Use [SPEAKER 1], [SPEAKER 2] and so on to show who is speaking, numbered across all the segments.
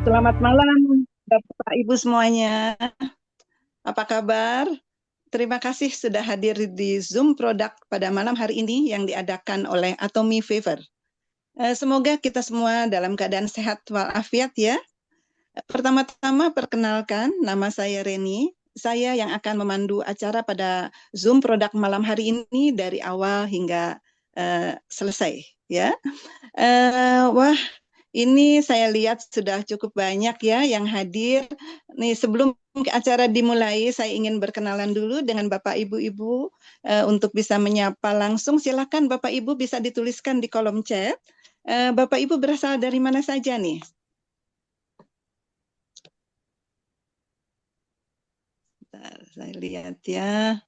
[SPEAKER 1] Selamat malam, Bapak Ibu semuanya. Apa kabar? Terima kasih sudah hadir di Zoom produk pada malam hari ini yang diadakan oleh Atomy Fever. Semoga kita semua dalam keadaan sehat walafiat ya. Pertama-tama perkenalkan, nama saya Reni. Saya yang akan memandu acara pada Zoom produk malam hari ini dari awal hingga selesai ya. Wah, ini saya lihat sudah cukup banyak ya yang hadir. Nih, sebelum acara dimulai, saya ingin berkenalan dulu dengan Bapak Ibu-Ibu untuk bisa menyapa langsung. Silakan Bapak Ibu bisa dituliskan di kolom chat. Bapak Ibu berasal dari mana saja nih? Bentar, saya lihat ya.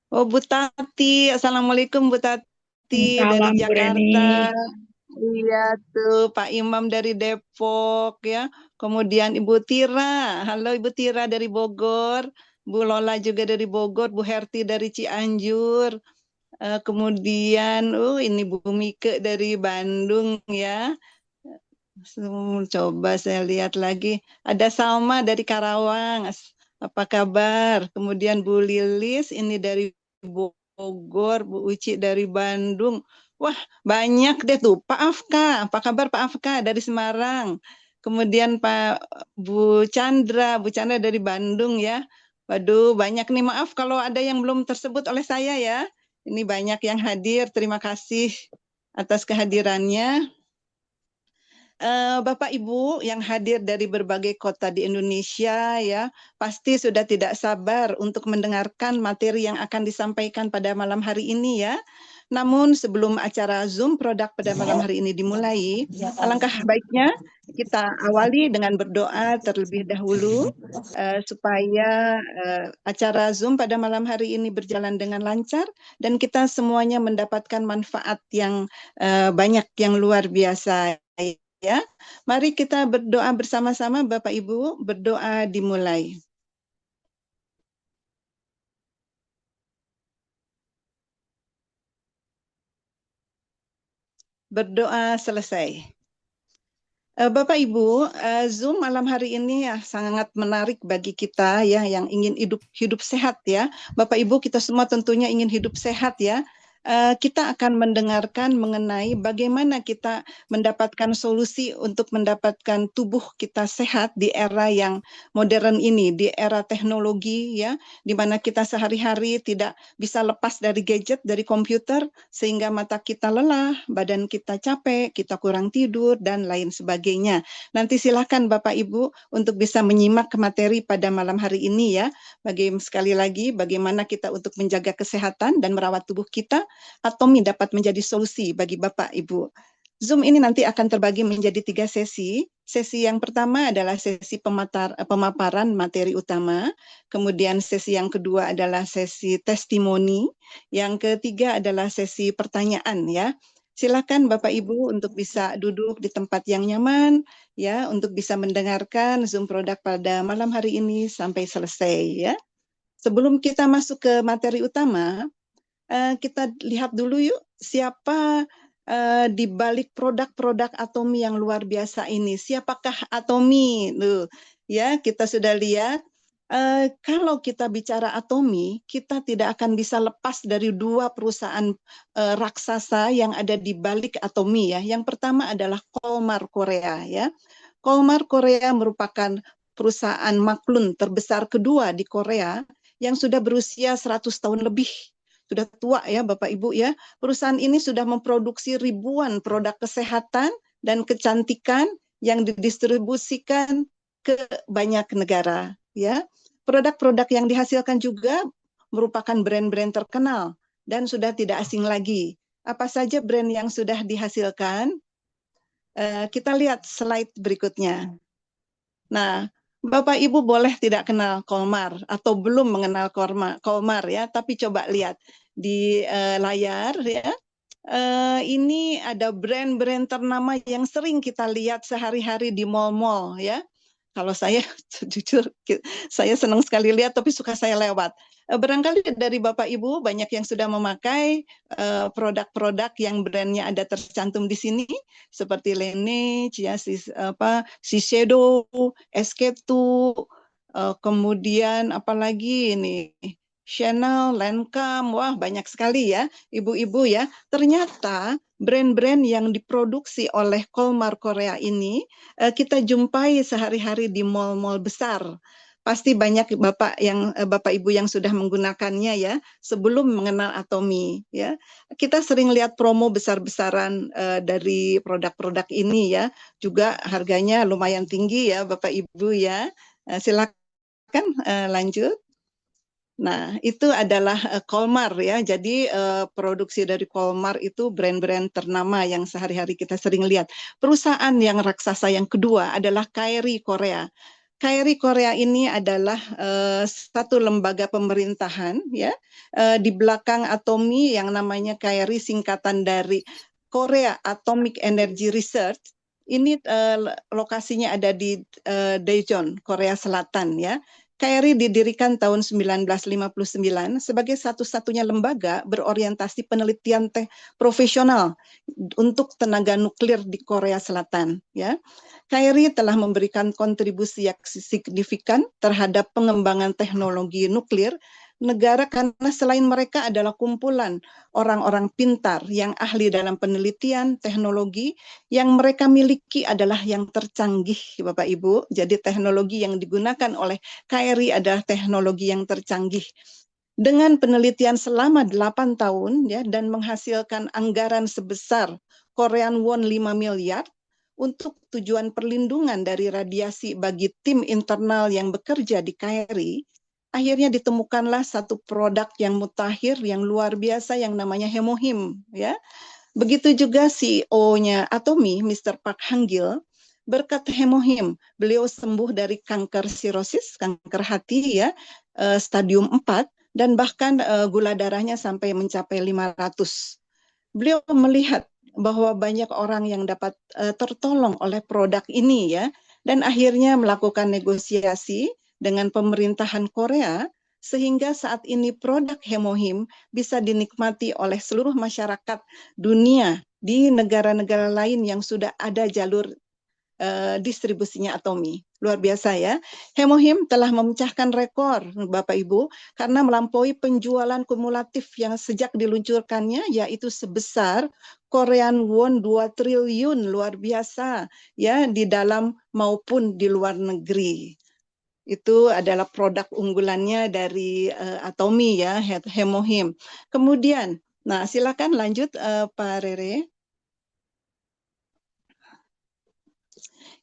[SPEAKER 1] Oh, Bu Tati. Assalamualaikum Bu Tati dari
[SPEAKER 2] Salam Bu Reni.
[SPEAKER 1] Jakarta. Iya tuh Pak Imam dari Depok ya. Kemudian Ibu Tira. Halo Ibu Tira dari Bogor. Bu Lola juga dari Bogor. Bu Herti dari Cianjur. Kemudian ini Bu Mike dari Bandung ya. Coba saya lihat lagi. Ada Salma dari Karawang. Apa kabar? Kemudian Bu Lilis ini dari Bogor, Bu Uci dari Bandung. Wah, banyak deh tuh. Pak Afka, apa kabar Pak Afka dari Semarang? Kemudian Bu Chandra dari Bandung ya. Waduh, banyak nih. Maaf kalau ada yang belum tersebut oleh saya ya. Ini banyak yang hadir. Terima kasih atas kehadirannya. Bapak Ibu yang hadir dari berbagai kota di Indonesia ya, pasti sudah tidak sabar untuk mendengarkan materi yang akan disampaikan pada malam hari ini ya. Namun sebelum acara Zoom produk pada malam hari ini dimulai, alangkah baiknya kita awali dengan berdoa terlebih dahulu supaya acara Zoom pada malam hari ini berjalan dengan lancar dan kita semuanya mendapatkan manfaat yang banyak yang luar biasa ya. Mari kita berdoa bersama-sama Bapak Ibu, berdoa dimulai. Berdoa selesai. Bapak Ibu, Zoom malam hari ini ya sangat menarik bagi kita ya yang ingin hidup sehat ya. Bapak Ibu kita semua tentunya ingin hidup sehat ya. Kita akan mendengarkan mengenai bagaimana kita mendapatkan solusi untuk mendapatkan tubuh kita sehat di era yang modern ini, di era teknologi ya, di mana kita sehari-hari tidak bisa lepas dari gadget, dari komputer, sehingga mata kita lelah, badan kita capek, kita kurang tidur, dan lain sebagainya. Nanti silakan Bapak Ibu untuk bisa menyimak materi pada malam hari ini ya. Sekali lagi, bagaimana kita untuk menjaga kesehatan dan merawat tubuh kita, Atomy dapat menjadi solusi bagi Bapak Ibu. Zoom ini nanti akan terbagi menjadi 3 sesi. Sesi yang pertama adalah sesi pemaparan materi utama. Kemudian sesi yang kedua adalah sesi testimoni. Yang ketiga adalah sesi pertanyaan ya. Silakan Bapak Ibu untuk bisa duduk di tempat yang nyaman ya untuk bisa mendengarkan Zoom produk pada malam hari ini sampai selesai ya. Sebelum kita masuk ke materi utama, kita lihat dulu yuk siapa di balik produk-produk Atomy yang luar biasa ini. Siapakah Atomy? Loh, ya, kita sudah lihat. Kalau kita bicara Atomy, kita tidak akan bisa lepas dari dua perusahaan raksasa yang ada di balik Atomy ya. Yang pertama adalah Kolmar Korea ya. Kolmar Korea merupakan perusahaan maklun terbesar kedua di Korea yang sudah berusia 100 tahun lebih. Sudah tua ya Bapak Ibu ya. Perusahaan ini sudah memproduksi ribuan produk kesehatan dan kecantikan yang didistribusikan ke banyak negara ya. Produk-produk yang dihasilkan juga merupakan brand-brand terkenal dan sudah tidak asing lagi. Apa saja brand yang sudah dihasilkan? Kita lihat slide berikutnya. Nah, Bapak Ibu boleh tidak kenal Kolmar atau belum mengenal Kolmar ya, tapi coba lihat di layar ya. Ini ada brand-brand ternama yang sering kita lihat sehari-hari di mall-mall ya. Kalau saya jujur saya senang sekali lihat tapi suka saya lewat. Barangkali dari Bapak Ibu banyak yang sudah memakai produk-produk yang brandnya ada tercantum di sini seperti Laneige, ya, Shiseido, SK2, kemudian apalagi ini Chanel, Lancome, wah banyak sekali ya ibu-ibu ya. Ternyata brand-brand yang diproduksi oleh Kolmar Korea ini kita jumpai sehari-hari di mall-mall besar. Pasti banyak Bapak Ibu yang sudah menggunakannya ya sebelum mengenal Atomy ya. Kita sering lihat promo besar-besaran dari produk-produk ini ya. Juga harganya lumayan tinggi ya Bapak Ibu ya. Silakan lanjut. Nah, itu adalah Kolmar ya. Jadi produksi dari Kolmar itu brand-brand ternama yang sehari-hari kita sering lihat. Perusahaan yang raksasa yang kedua adalah KRI Korea. KRI Korea ini adalah satu lembaga pemerintahan ya. Di belakang Atomy yang namanya KRI singkatan dari Korea Atomic Energy Research. Ini lokasinya ada di Daejeon, Korea Selatan ya. KRI didirikan tahun 1959 sebagai satu-satunya lembaga berorientasi penelitian profesional untuk tenaga nuklir di Korea Selatan. Ya, KRI telah memberikan kontribusi yang signifikan terhadap pengembangan teknologi nuklir negara karena selain mereka adalah kumpulan orang-orang pintar yang ahli dalam penelitian teknologi yang mereka miliki adalah yang tercanggih, Bapak Ibu. Jadi teknologi yang digunakan oleh KRI adalah teknologi yang tercanggih. Dengan penelitian selama 8 tahun ya dan menghasilkan anggaran sebesar Korean won 5 miliar untuk tujuan perlindungan dari radiasi bagi tim internal yang bekerja di KRI, akhirnya ditemukanlah satu produk yang mutakhir yang luar biasa yang namanya Hemohim ya. Begitu juga CEO-nya Atomy, Mr. Park Hang-gil, berkat Hemohim, beliau sembuh dari kanker sirosis, kanker hati ya, stadium 4, dan bahkan gula darahnya sampai mencapai 500. Beliau melihat bahwa banyak orang yang dapat tertolong oleh produk ini ya, dan akhirnya melakukan negosiasi dengan pemerintahan Korea sehingga saat ini produk Hemohim bisa dinikmati oleh seluruh masyarakat dunia di negara-negara lain yang sudah ada jalur distribusinya Atomy. Luar biasa ya. Hemohim telah memecahkan rekor Bapak Ibu karena melampaui penjualan kumulatif yang sejak diluncurkannya yaitu sebesar Korean won 2 triliun, luar biasa ya, di dalam maupun di luar negeri. Itu adalah produk unggulannya dari Atomy ya, Hemohim. Kemudian, nah silakan lanjut Pak Rere.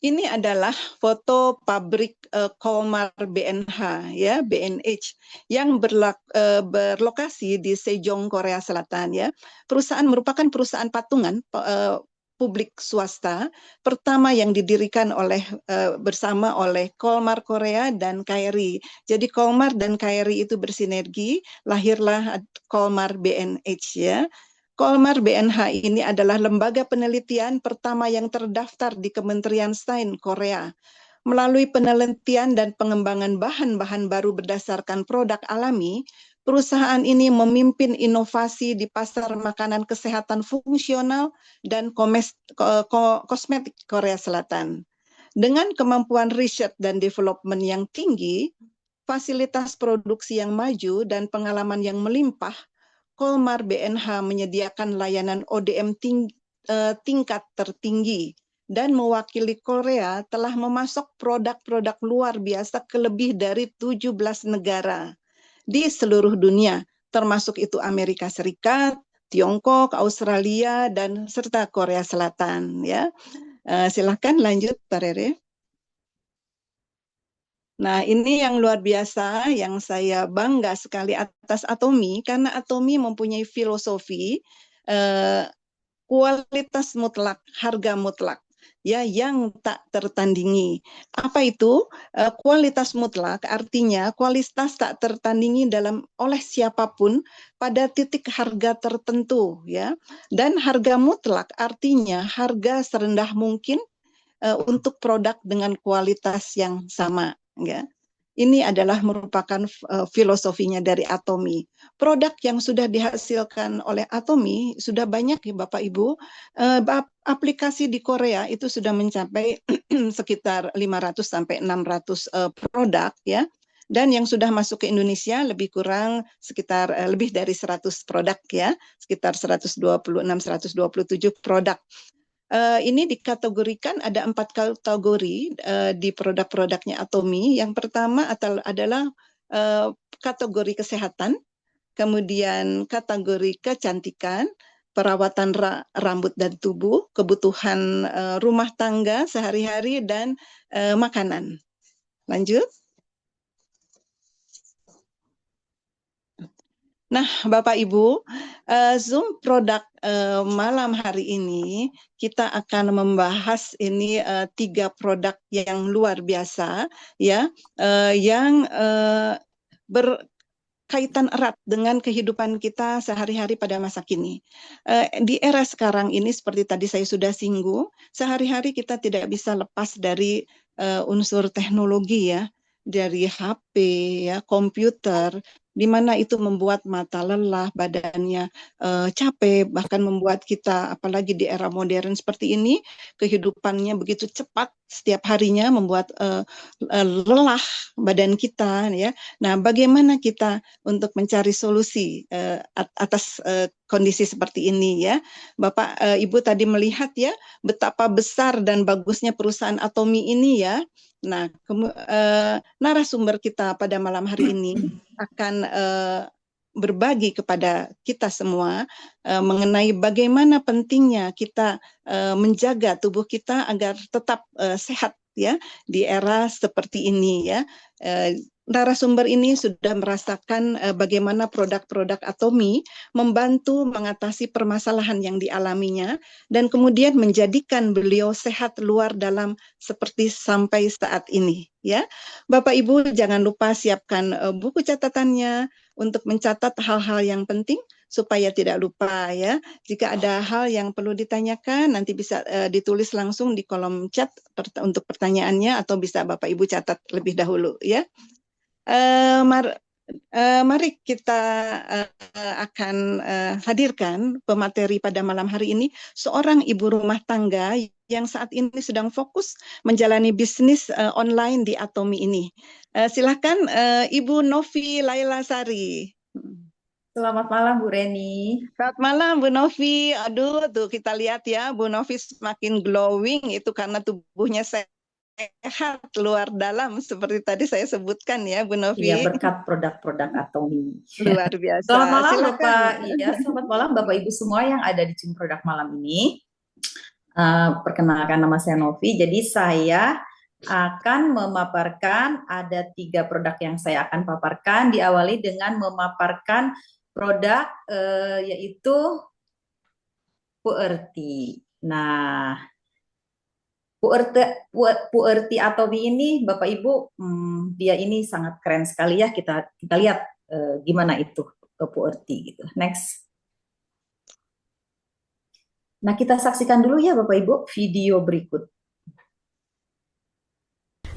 [SPEAKER 1] Ini adalah foto pabrik Kolmar BNH ya, BNH yang berlokasi di Sejong, Korea Selatan ya. Perusahaan merupakan perusahaan patungan publik swasta pertama yang didirikan bersama oleh Kolmar Korea dan KRI. Jadi Kolmar dan KRI itu bersinergi, lahirlah Kolmar BNH ya. Kolmar BNH ini adalah lembaga penelitian pertama yang terdaftar di Kementerian Sains Korea. Melalui penelitian dan pengembangan bahan-bahan baru berdasarkan produk alami, perusahaan ini memimpin inovasi di pasar makanan kesehatan fungsional dan kosmetik Korea Selatan. Dengan kemampuan riset dan development yang tinggi, fasilitas produksi yang maju, dan pengalaman yang melimpah, Kolmar BNH menyediakan layanan ODM tingkat tertinggi dan mewakili Korea telah memasok produk-produk luar biasa ke lebih dari 17 negara di seluruh dunia, termasuk itu Amerika Serikat, Tiongkok, Australia, dan serta Korea Selatan. Ya, silahkan lanjut, Pak Rere. Nah, ini yang luar biasa, yang saya bangga sekali atas Atomy, karena Atomy mempunyai filosofi kualitas mutlak, harga mutlak, ya, yang tak tertandingi. Apa itu? Kualitas mutlak artinya kualitas tak tertandingi oleh siapapun pada titik harga tertentu, ya. Dan harga mutlak artinya harga serendah mungkin untuk produk dengan kualitas yang sama, ya. Ini adalah merupakan filosofinya dari Atomy. Produk yang sudah dihasilkan oleh Atomy sudah banyak ya Bapak Ibu. Aplikasi di Korea itu sudah mencapai sekitar 500 sampai 600 produk ya. Dan yang sudah masuk ke Indonesia lebih kurang sekitar lebih dari 100 produk ya, sekitar 126-127 produk. Ini dikategorikan ada 4 kategori di produk-produknya Atomy. Yang pertama adalah kategori kesehatan, kemudian kategori kecantikan, perawatan rambut dan tubuh, kebutuhan rumah tangga sehari-hari, dan makanan. Lanjut. Nah, Bapak Ibu, Zoom produk malam hari ini kita akan membahas ini 3 produk yang luar biasa ya, yang berkaitan erat dengan kehidupan kita sehari-hari pada masa kini. Di era sekarang ini seperti tadi saya sudah singgung, sehari-hari kita tidak bisa lepas dari unsur teknologi ya, dari HP ya, komputer, di mana itu membuat mata lelah, badannya capek, bahkan membuat kita, apalagi di era modern seperti ini, kehidupannya begitu cepat setiap harinya, membuat lelah badan kita ya. Nah, bagaimana kita untuk mencari solusi atas kondisi seperti ini ya. Bapak Ibu tadi melihat ya betapa besar dan bagusnya perusahaan Atomy ini ya. Nah, narasumber kita pada malam hari ini akan berbagi kepada kita semua mengenai bagaimana pentingnya kita menjaga tubuh kita agar tetap sehat ya di era seperti ini ya. Narasumber ini sudah merasakan bagaimana produk-produk Atomy membantu mengatasi permasalahan yang dialaminya dan kemudian menjadikan beliau sehat luar dalam seperti sampai saat ini ya. Bapak Ibu jangan lupa siapkan buku catatannya untuk mencatat hal-hal yang penting supaya tidak lupa ya. Jika ada hal yang perlu ditanyakan nanti bisa ditulis langsung di kolom chat untuk pertanyaannya atau bisa Bapak Ibu catat lebih dahulu ya. Mari kita akan hadirkan pemateri pada malam hari ini, seorang ibu rumah tangga yang saat ini sedang fokus menjalani bisnis online di Atomy ini. Silakan Ibu Novi Laila Sari.
[SPEAKER 2] Selamat malam Bu Reni.
[SPEAKER 1] Selamat malam Bu Novi. Aduh tuh kita lihat ya Bu Novi semakin glowing itu karena tubuhnya sehat luar dalam seperti tadi saya sebutkan ya Bu Novi.
[SPEAKER 2] Iya, berkat produk-produk Atomy.
[SPEAKER 1] Luar biasa.
[SPEAKER 2] Selamat malam
[SPEAKER 1] silakan.
[SPEAKER 2] Bapak. Iya, selamat malam Bapak Ibu semua yang ada di Zoom produk malam ini. Perkenalkan nama saya Novi. Jadi saya akan memaparkan ada 3 produk yang saya akan paparkan. Diawali dengan memaparkan produk yaitu Puerti. Nah, Puerti Atomy ini Bapak Ibu, dia ini sangat keren sekali ya. Kita lihat gimana itu Puerti gitu. Next. Nah, kita saksikan dulu ya Bapak Ibu video berikut.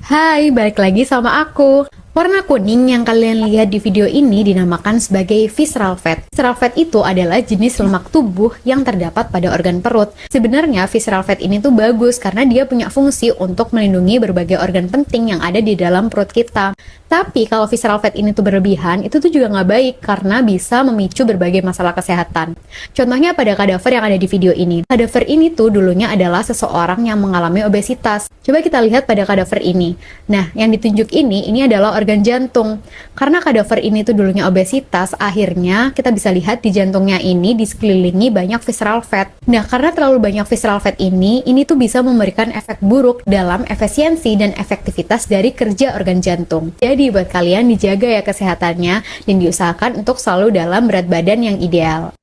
[SPEAKER 3] Hai, balik lagi sama aku. Warna kuning yang kalian lihat di video ini dinamakan sebagai visceral fat. Visceral fat itu adalah jenis lemak tubuh yang terdapat pada organ perut. Sebenarnya visceral fat ini tuh bagus karena dia punya fungsi untuk melindungi berbagai organ penting yang ada di dalam perut kita. Tapi kalau visceral fat ini tuh berlebihan, itu tuh juga nggak baik karena bisa memicu berbagai masalah kesehatan. Contohnya pada kadaver yang ada di video ini. Kadaver ini tuh dulunya adalah seseorang yang mengalami obesitas. Coba kita lihat pada kadaver ini. Nah, yang ditunjuk ini adalah organ jantung. Karena kadaver ini tuh dulunya obesitas, akhirnya kita bisa lihat di jantungnya ini disekelilingi banyak visceral fat. Nah, karena terlalu banyak visceral fat ini tuh bisa memberikan efek buruk dalam efisiensi dan efektivitas dari kerja organ jantung. Jadi buat kalian dijaga ya kesehatannya dan diusahakan untuk selalu dalam berat badan yang ideal.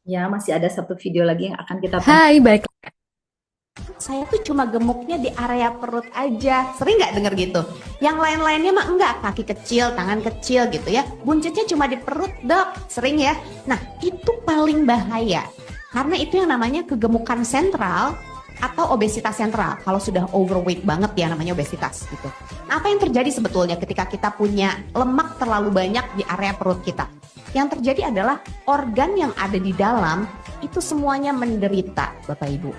[SPEAKER 2] Ya, masih ada 1 video lagi yang akan kita tonton.
[SPEAKER 3] Hai, balik.
[SPEAKER 4] Saya tuh cuma gemuknya di area perut aja. Sering nggak denger gitu? Yang lain-lainnya mah enggak, kaki kecil, tangan kecil gitu ya. Buncitnya cuma di perut, Dok. Sering ya? Nah, itu paling bahaya. Karena itu yang namanya kegemukan sentral atau obesitas sentral kalau sudah overweight banget ya, namanya obesitas gitu. Nah, apa yang terjadi sebetulnya ketika kita punya lemak terlalu banyak di area perut kita? Yang terjadi adalah organ yang ada di dalam itu semuanya menderita, Bapak Ibu.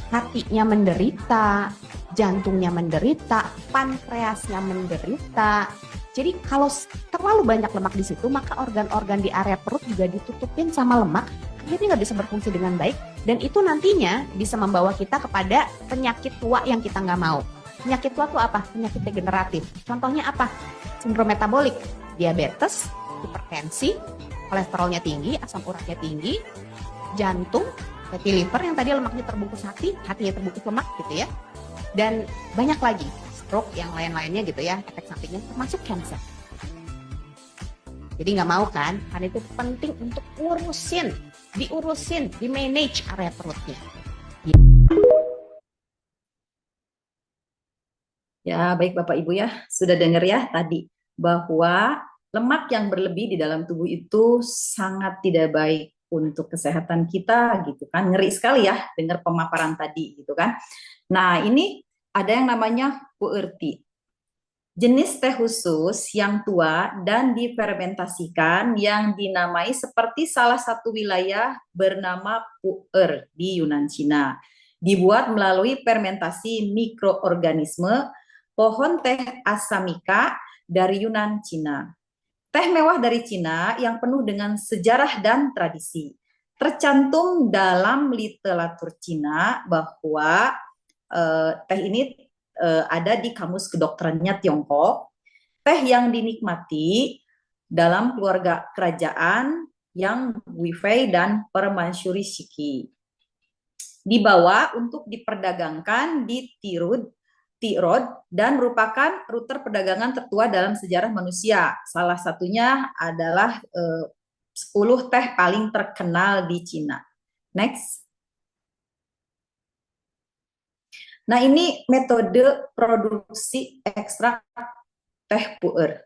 [SPEAKER 4] Hatinya menderita, jantungnya menderita, pankreasnya menderita. Jadi kalau terlalu banyak lemak di situ, maka organ-organ di area perut juga ditutupin sama lemak, akhirnya nggak bisa berfungsi dengan baik, dan itu nantinya bisa membawa kita kepada penyakit tua yang kita nggak mau. Penyakit tua itu apa? Penyakit degeneratif. Contohnya apa? Sindrom metabolik, diabetes, hipertensi, kolesterolnya tinggi, asam uratnya tinggi, jantung, fatty liver yang tadi lemaknya terbungkus hati, hatinya terbungkus lemak gitu ya. Dan banyak lagi, stroke yang lain-lainnya gitu ya, efek sampingnya termasuk cancer. Jadi nggak mau kan? Karena itu penting untuk diurusin, di manage area perutnya.
[SPEAKER 2] Ya, baik Bapak Ibu ya, sudah dengar ya tadi bahwa lemak yang berlebih di dalam tubuh itu sangat tidak baik untuk kesehatan kita gitu kan. Ngeri sekali ya dengar pemaparan tadi gitu kan. Nah, ini ada yang namanya puerti. Jenis teh khusus yang tua dan difermentasikan yang dinamai seperti salah satu wilayah bernama Pu'er di Yunan Cina. Dibuat melalui fermentasi mikroorganisme pohon teh Asamika dari Yunan Cina. Teh mewah dari Cina yang penuh dengan sejarah dan tradisi. Tercantum dalam literatur Cina bahwa teh ini ada di kamus kedokterannya Tiongkok. Teh yang dinikmati dalam keluarga kerajaan yang Wifei dan Permansuri Shiki. Dibawa untuk diperdagangkan di Tirod dan merupakan rute perdagangan tertua dalam sejarah manusia. Salah satunya adalah 10 teh paling terkenal di Cina. Next. Nah, ini metode produksi ekstrak teh pu'er.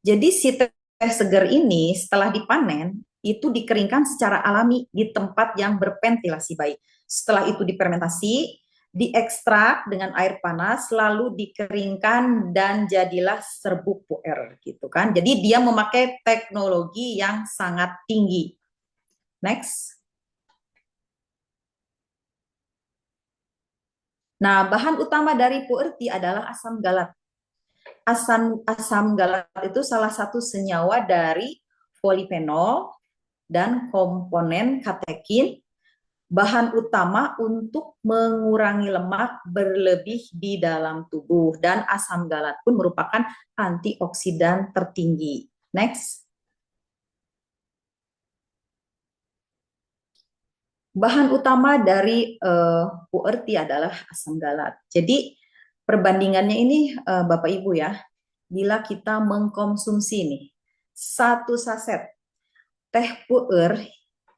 [SPEAKER 2] Jadi si teh segar ini setelah dipanen itu dikeringkan secara alami di tempat yang berventilasi baik. Setelah itu difermentasi, diekstrak dengan air panas, lalu dikeringkan dan jadilah serbuk pu'er gitu kan. Jadi dia memakai teknologi yang sangat tinggi. Next. Nah, bahan utama dari puerti adalah asam galat. Asam galat itu salah satu senyawa dari polifenol dan komponen katekin, bahan utama untuk mengurangi lemak berlebih di dalam tubuh, dan asam galat pun merupakan antioksidan tertinggi. Next. Bahan utama dari puerti adalah asam galat. Jadi perbandingannya ini Bapak Ibu ya, bila kita mengkonsumsi nih 1 saset teh puer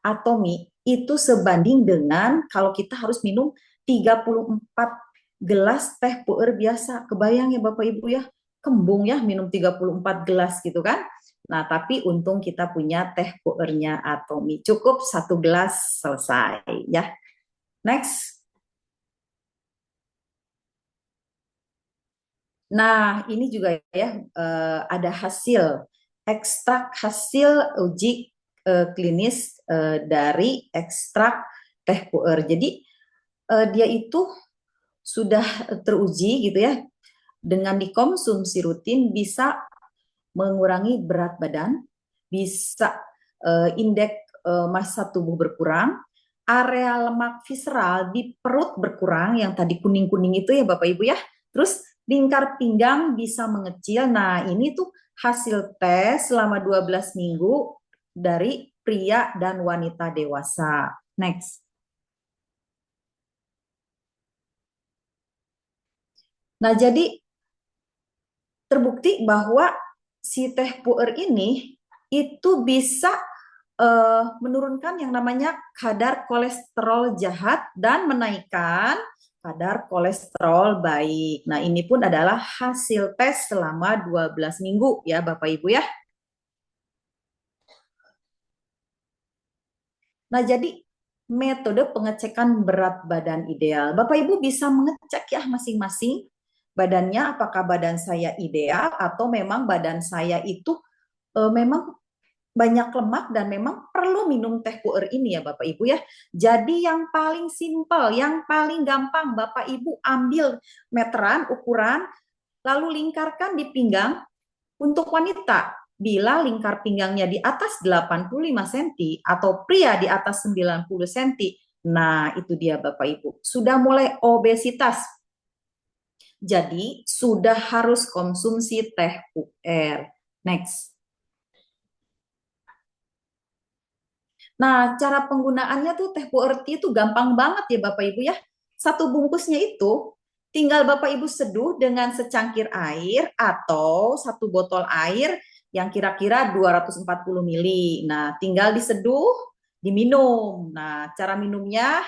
[SPEAKER 2] atomi itu sebanding dengan kalau kita harus minum 34 gelas teh puer biasa. Kebayang ya Bapak Ibu ya, kembung ya minum 34 gelas gitu kan. Nah, tapi untung kita punya teh puernya atomi. Cukup 1 gelas selesai ya. Next. Nah, ini juga ya ada ekstrak hasil uji klinis dari ekstrak teh puer. Jadi dia itu sudah teruji gitu ya, dengan dikonsumsi rutin bisa mengurangi berat badan, bisa indeks massa tubuh berkurang, area lemak visceral di perut berkurang, yang tadi kuning-kuning itu ya Bapak Ibu ya, terus lingkar pinggang bisa mengecil. Nah, ini tuh hasil tes selama 12 minggu dari pria dan wanita dewasa. Next. Nah, jadi terbukti bahwa si teh puer ini itu bisa menurunkan yang namanya kadar kolesterol jahat dan menaikkan kadar kolesterol baik. Nah, ini pun adalah hasil tes selama 12 minggu ya Bapak Ibu ya. Nah, jadi metode pengecekan berat badan ideal. Bapak Ibu bisa mengecek ya masing-masing badannya, apakah badan saya ideal atau memang badan saya itu memang banyak lemak dan memang perlu minum teh puer ini ya Bapak Ibu ya. Jadi yang paling simpel, yang paling gampang Bapak Ibu ambil meteran, ukuran, lalu lingkarkan di pinggang. Untuk wanita, bila lingkar pinggangnya di atas 85 cm atau pria di atas 90 cm, nah itu dia Bapak Ibu, sudah mulai obesitas. Jadi sudah harus konsumsi teh puer. Next. Nah, cara penggunaannya tuh teh puer itu gampang banget ya Bapak Ibu ya. Satu bungkusnya itu tinggal Bapak Ibu seduh dengan secangkir air atau satu botol air yang kira-kira 240 ml. Nah, tinggal diseduh, diminum. Nah, cara minumnya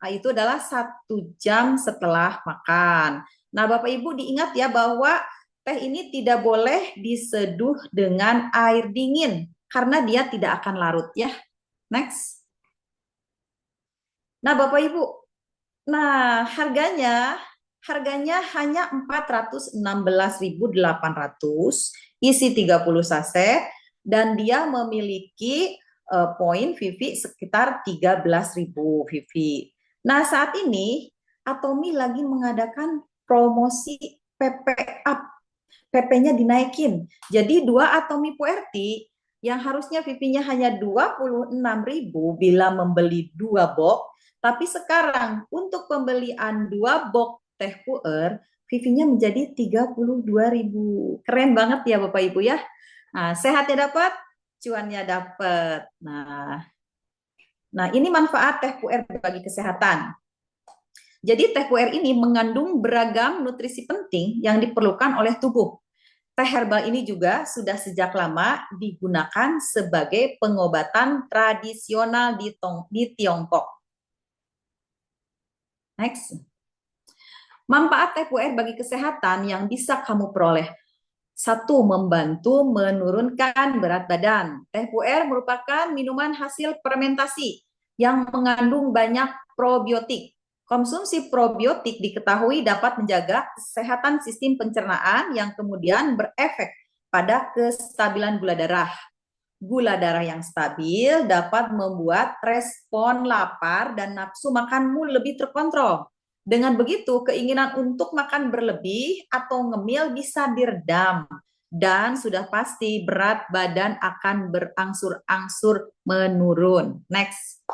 [SPEAKER 2] itu adalah 1 jam setelah makan. Nah, Bapak Ibu diingat ya bahwa teh ini tidak boleh diseduh dengan air dingin karena dia tidak akan larut ya. Next. Nah, Bapak Ibu, nah harganya hanya 416.800, isi 30 saset dan dia memiliki poin Vivi sekitar 13.000 Vivi. Nah, saat ini Atomi lagi mengadakan promosi PP up. PP-nya dinaikin. Jadi 2 Atomi Puerti yang harusnya Vivi-nya hanya 26.000 bila membeli 2 box, tapi sekarang untuk pembelian 2 box teh puer, Vivi-nya menjadi 32.000. Keren banget ya Bapak Ibu ya. Nah, sehatnya dapat, cuannya dapat. Nah, ini manfaat teh puer bagi kesehatan. Jadi teh puer ini mengandung beragam nutrisi penting yang diperlukan oleh tubuh. Teh herbal ini juga sudah sejak lama digunakan sebagai pengobatan tradisional di Tiongkok. Next. Manfaat teh puer bagi kesehatan yang bisa kamu peroleh. 1. Membantu menurunkan berat badan. Teh puer merupakan minuman hasil fermentasi yang mengandung banyak probiotik. Konsumsi probiotik diketahui dapat menjaga kesehatan sistem pencernaan yang kemudian berefek pada kestabilan gula darah. Gula darah yang stabil dapat membuat respon lapar dan nafsu makanmu lebih terkontrol. Dengan begitu, keinginan untuk makan berlebih atau ngemil bisa diredam. Dan sudah pasti berat badan akan berangsur-angsur menurun. Next.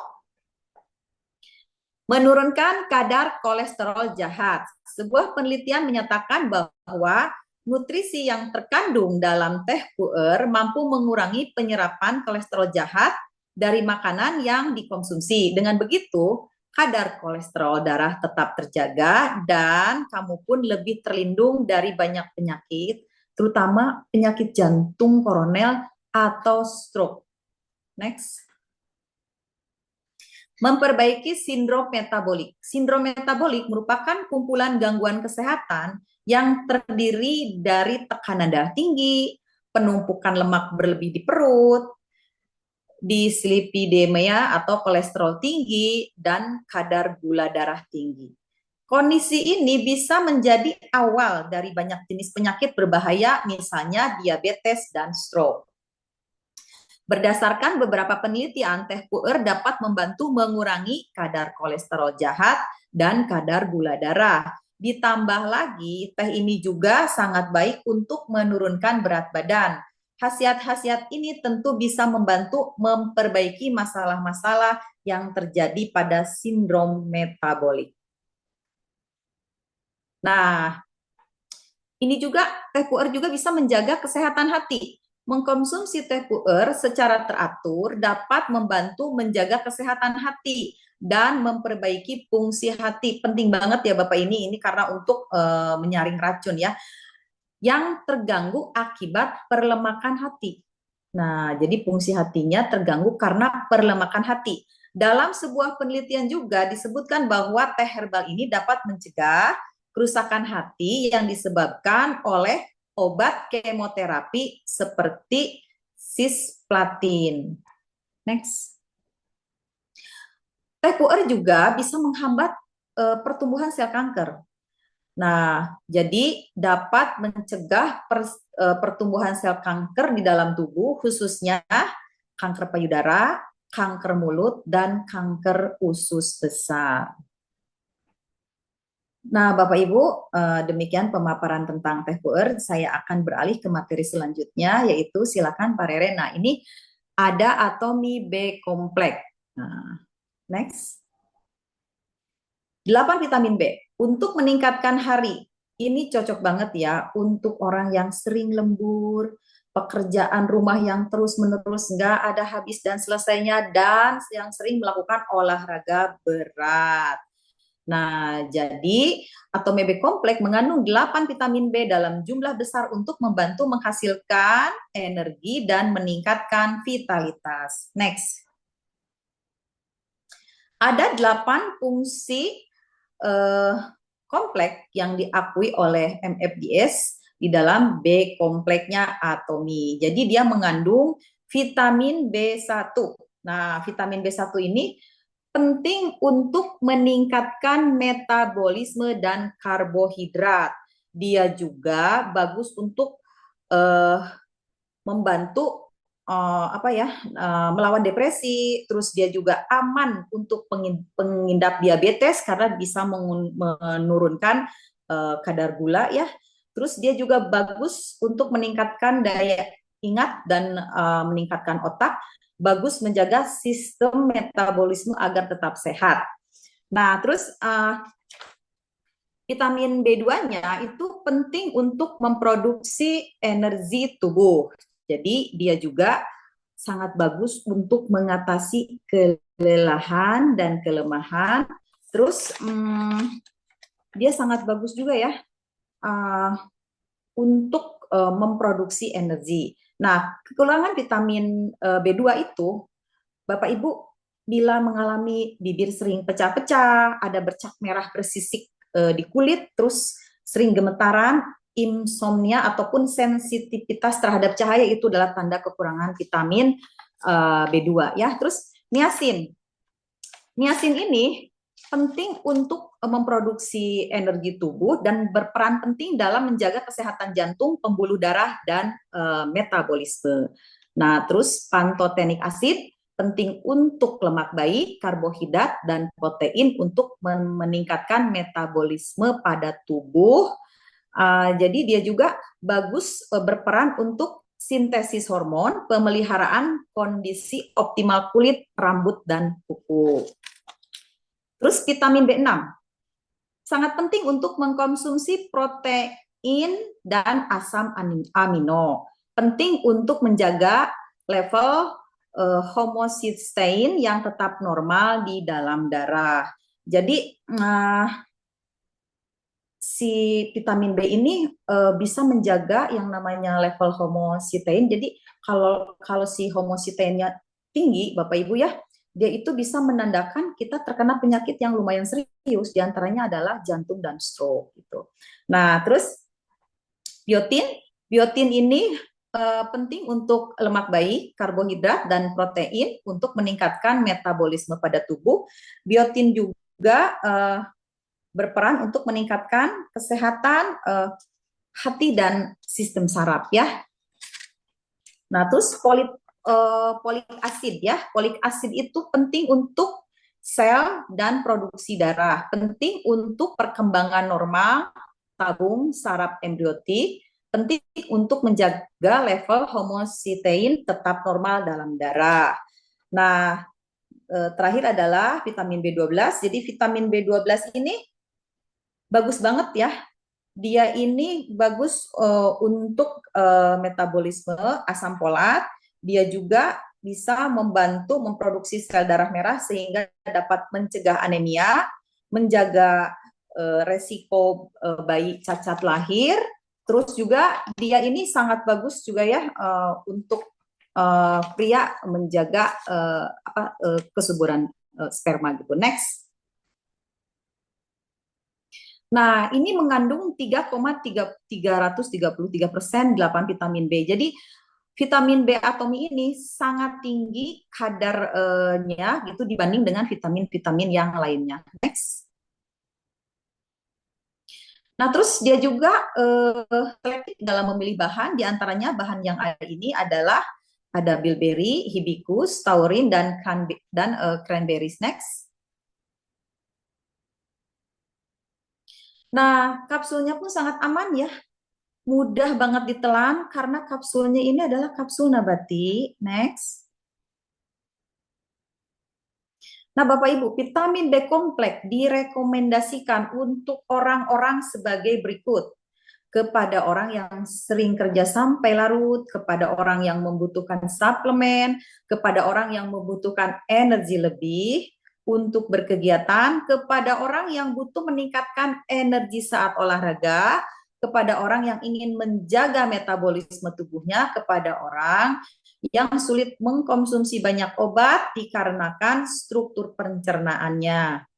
[SPEAKER 2] Menurunkan kadar kolesterol jahat. Sebuah penelitian menyatakan bahwa nutrisi yang terkandung dalam teh puer mampu mengurangi penyerapan kolesterol jahat dari makanan yang dikonsumsi. Dengan begitu, kadar kolesterol darah tetap terjaga dan kamu pun lebih terlindung dari banyak penyakit, terutama penyakit jantung koroner atau stroke. Next. Memperbaiki sindrom metabolik. Sindrom metabolik merupakan kumpulan gangguan kesehatan yang terdiri dari tekanan darah tinggi, penumpukan lemak berlebih di perut, dislipidemia atau kolesterol tinggi, dan kadar gula darah tinggi. Kondisi ini bisa menjadi awal dari banyak jenis penyakit berbahaya, misalnya diabetes dan stroke. Berdasarkan beberapa penelitian, teh puer dapat membantu mengurangi kadar kolesterol jahat dan kadar gula darah. Ditambah lagi, teh ini juga sangat baik untuk menurunkan berat badan. Khasiat-khasiat ini tentu bisa membantu memperbaiki masalah-masalah yang terjadi pada sindrom metabolik. Nah, ini juga teh puer juga bisa menjaga kesehatan hati. Mengkonsumsi teh puer secara teratur dapat membantu menjaga kesehatan hati dan memperbaiki fungsi hati. Penting banget ya Bapak ini karena untuk menyaring racun ya yang terganggu akibat perlemakan hati. Nah, jadi fungsi hatinya terganggu karena perlemakan hati. Dalam sebuah penelitian juga disebutkan bahwa teh herbal ini dapat mencegah kerusakan hati yang disebabkan oleh obat kemoterapi seperti cisplatin. Next. teh puer juga bisa menghambat pertumbuhan sel kanker. Nah, jadi dapat mencegah pertumbuhan sel kanker di dalam tubuh, khususnya kanker payudara, kanker mulut, dan kanker usus besar. Nah, Bapak Ibu, demikian pemaparan tentang teh puer. Saya akan beralih ke materi selanjutnya, yaitu silakan Pak Rere. Nah, ini ada atomi B kompleks. Nah, next. 8 vitamin B untuk meningkatkan hari. Ini cocok banget ya untuk orang yang sering lembur, pekerjaan rumah yang terus-menerus nggak ada habis dan selesainya, dan yang sering melakukan olahraga berat. Nah, jadi atomi B kompleks mengandung 8 vitamin B dalam jumlah besar untuk membantu menghasilkan energi dan meningkatkan vitalitas. Next. Ada 8 fungsi kompleks yang diakui oleh MFDS di dalam B kompleksnya atomi. Jadi dia mengandung vitamin B1. Nah, vitamin B1 ini penting untuk meningkatkan metabolisme dan karbohidrat. Dia juga bagus untuk membantu melawan depresi. Terus dia juga aman untuk pengidap diabetes karena bisa menurunkan kadar gula ya. Terus dia juga bagus untuk meningkatkan daya ingat dan meningkatkan otak, bagus menjaga sistem metabolisme agar tetap sehat. Nah, terus vitamin B2-nya itu penting untuk memproduksi energi tubuh. Jadi dia juga sangat bagus untuk mengatasi kelelahan dan kelemahan. Terus dia sangat bagus juga ya untuk memproduksi energi. Nah, kekurangan vitamin B2 itu, Bapak Ibu bila mengalami bibir sering pecah-pecah, ada bercak merah bersisik di kulit, terus sering gemetaran, insomnia ataupun sensitivitas terhadap cahaya, itu adalah tanda kekurangan vitamin B2 ya. Terus niacin. Niacin ini penting untuk memproduksi energi tubuh dan berperan penting dalam menjaga kesehatan jantung, pembuluh darah, dan metabolisme. Nah, terus pantotenik acid penting untuk lemak bayi, karbohidrat, dan protein untuk meningkatkan metabolisme pada tubuh. Jadi dia juga bagus berperan untuk sintesis hormon, pemeliharaan kondisi optimal kulit, rambut, dan kuku. Terus vitamin B6 sangat penting untuk mengkonsumsi protein dan asam amino. Penting untuk menjaga level homocysteine yang tetap normal di dalam darah. Jadi si vitamin B ini bisa menjaga yang namanya level homocysteine. Jadi kalau si homocysteine-nya tinggi, Bapak Ibu ya, dia itu bisa menandakan kita terkena penyakit yang lumayan serius, diantaranya adalah jantung dan stroke gitu. Nah, terus biotin ini penting untuk lemak bayi, karbohidrat, dan protein untuk meningkatkan metabolisme pada tubuh. Biotin juga berperan untuk meningkatkan kesehatan hati dan sistem saraf ya. Nah, terus folik acid ya. Folik acid itu penting untuk sel dan produksi darah, penting untuk perkembangan normal tabung saraf embriotik, penting untuk menjaga level homocysteine tetap normal dalam darah. Nah, terakhir adalah vitamin B12. Jadi vitamin B12 ini bagus banget ya. Dia ini bagus untuk metabolisme asam folat. Dia juga bisa membantu memproduksi sel darah merah sehingga dapat mencegah anemia, menjaga resiko bayi cacat lahir. Terus juga dia ini sangat bagus juga ya untuk pria menjaga kesuburan sperma gitu. Next. Nah, ini mengandung 3,333% 8 vitamin B. Jadi vitamin B atomi ini sangat tinggi kadarnya gitu dibanding dengan vitamin-vitamin yang lainnya. Next. Nah, terus dia juga selektif dalam memilih bahan, diantaranya bahan yang ada ini adalah ada bilberry, hibiscus, taurin, dan cranberry snacks. Nah, kapsulnya pun sangat aman ya, mudah banget ditelan karena kapsulnya ini adalah kapsul nabati. Next. Nah, Bapak Ibu, vitamin B kompleks direkomendasikan untuk orang-orang sebagai berikut. Kepada orang yang sering kerja sampai larut, kepada orang yang membutuhkan suplemen, kepada orang yang membutuhkan energi lebih untuk berkegiatan, kepada orang yang butuh meningkatkan energi saat olahraga, kepada orang yang ingin menjaga metabolisme tubuhnya, kepada orang yang sulit mengkonsumsi banyak obat dikarenakan struktur pencernaannya.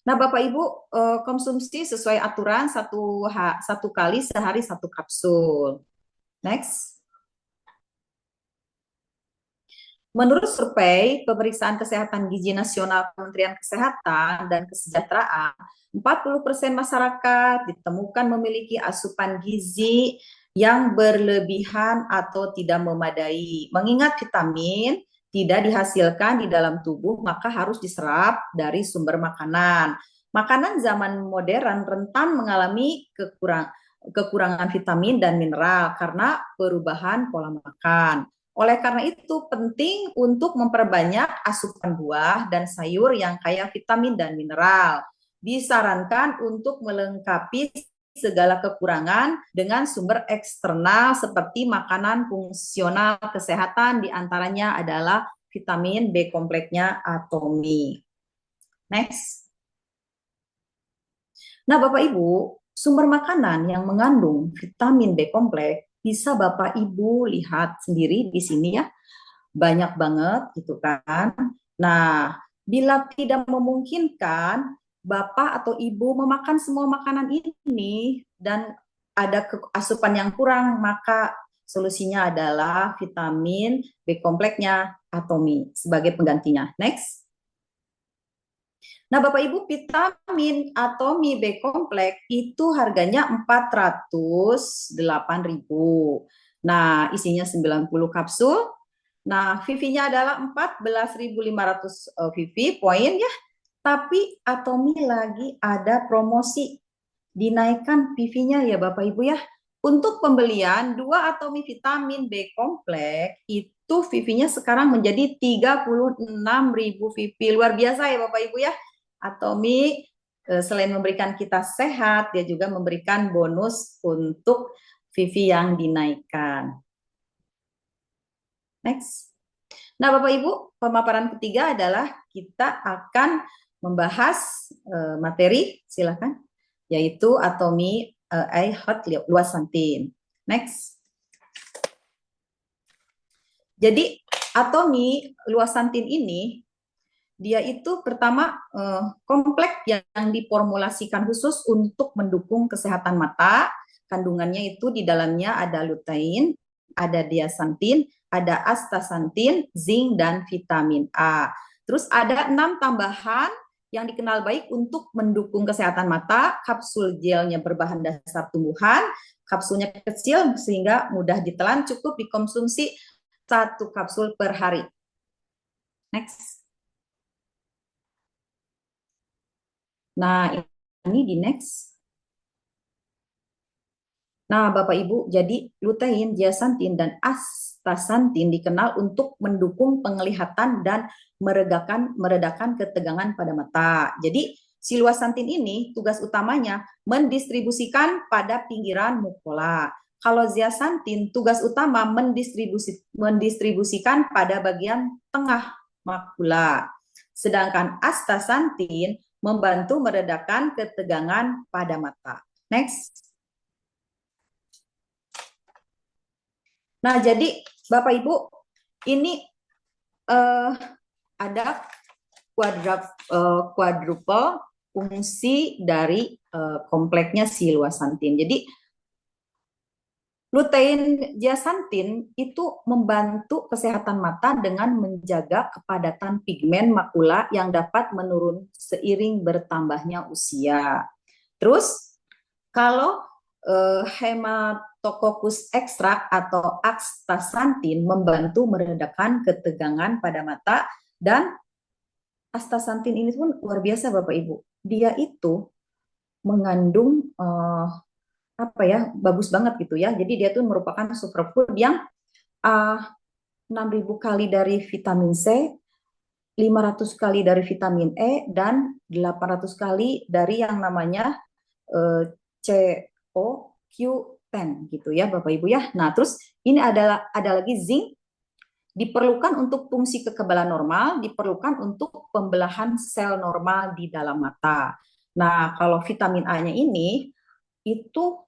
[SPEAKER 2] Nah, Bapak Ibu, konsumsi sesuai aturan satu kali sehari 1 kapsul. Next. Menurut survei pemeriksaan kesehatan gizi nasional Kementerian Kesehatan dan Kesejahteraan, 40% masyarakat ditemukan memiliki asupan gizi yang berlebihan atau tidak memadai. Mengingat vitamin tidak dihasilkan di dalam tubuh, maka harus diserap dari sumber makanan. Makanan zaman modern rentan mengalami kekurangan vitamin dan mineral karena perubahan pola makan. Oleh karena itu penting untuk memperbanyak asupan buah dan sayur yang kaya vitamin dan mineral. Disarankan untuk melengkapi segala kekurangan dengan sumber eksternal seperti makanan fungsional kesehatan, diantaranya adalah vitamin B kompleksnya atomi. Next. Nah, Bapak Ibu, sumber makanan yang mengandung vitamin B kompleks bisa Bapak Ibu lihat sendiri di sini ya, banyak banget gitu kan. Nah, bila tidak memungkinkan Bapak atau Ibu memakan semua makanan ini dan ada asupan yang kurang, maka solusinya adalah vitamin B kompleksnya atomi sebagai penggantinya. Next. Nah, Bapak Ibu, vitamin atomi B kompleks itu harganya 408.000. Nah, isinya 90 kapsul. Nah, VV-nya adalah 14.500 VV poin ya. Tapi atomi lagi ada promosi. Dinaikkan PV-nya ya Bapak Ibu ya. Untuk pembelian 2 atomi vitamin B kompleks itu VV-nya sekarang menjadi 36.000 VV. Luar biasa ya Bapak Ibu ya. Atomi selain memberikan kita sehat, dia juga memberikan bonus untuk VV yang dinaikkan. Next. Nah, Bapak Ibu, pemaparan ketiga adalah kita akan membahas materi, silakan, yaitu atomi hot luasantin. Next. Jadi atomi luasantin ini dia itu pertama kompleks yang diformulasikan khusus untuk mendukung kesehatan mata. Kandungannya itu di dalamnya ada lutein, ada diasantin, ada astaxanthin, zinc, dan vitamin A. Terus ada 6 tambahan yang dikenal baik untuk mendukung kesehatan mata. Kapsul gelnya berbahan dasar tumbuhan, kapsulnya kecil sehingga mudah ditelan, cukup dikonsumsi 1 kapsul per hari. Next. Nah, ini di next. Nah, Bapak Ibu, jadi lutein, zeaxanthin, dan astaxanthin dikenal untuk mendukung penglihatan dan meredakan ketegangan pada mata. Jadi, si luasantin ini tugas utamanya mendistribusikan pada pinggiran mukola. Kalau zeaxanthin tugas utama mendistribusikan pada bagian tengah makula. Sedangkan astaxanthin membantu meredakan ketegangan pada mata. Next. Nah, jadi Bapak Ibu, ini ada quadruple fungsi dari kompleknya si luasantin. Jadi lutein zeaxanthin itu membantu kesehatan mata dengan menjaga kepadatan pigmen makula yang dapat menurun seiring bertambahnya usia. Terus kalau Hematococcus extract atau astaxanthin membantu meredakan ketegangan pada mata, dan astaxanthin ini pun luar biasa Bapak Ibu. Dia itu mengandung apa ya, bagus banget gitu ya. Jadi dia tuh merupakan superfood yang 6.000 kali dari vitamin C, 500 kali dari vitamin E, dan 800 kali dari yang namanya CoQ10 gitu ya Bapak Ibu ya. Nah, terus ini ada lagi zinc, diperlukan untuk fungsi kekebalan normal, diperlukan untuk pembelahan sel normal di dalam mata. Nah, kalau vitamin A-nya ini itu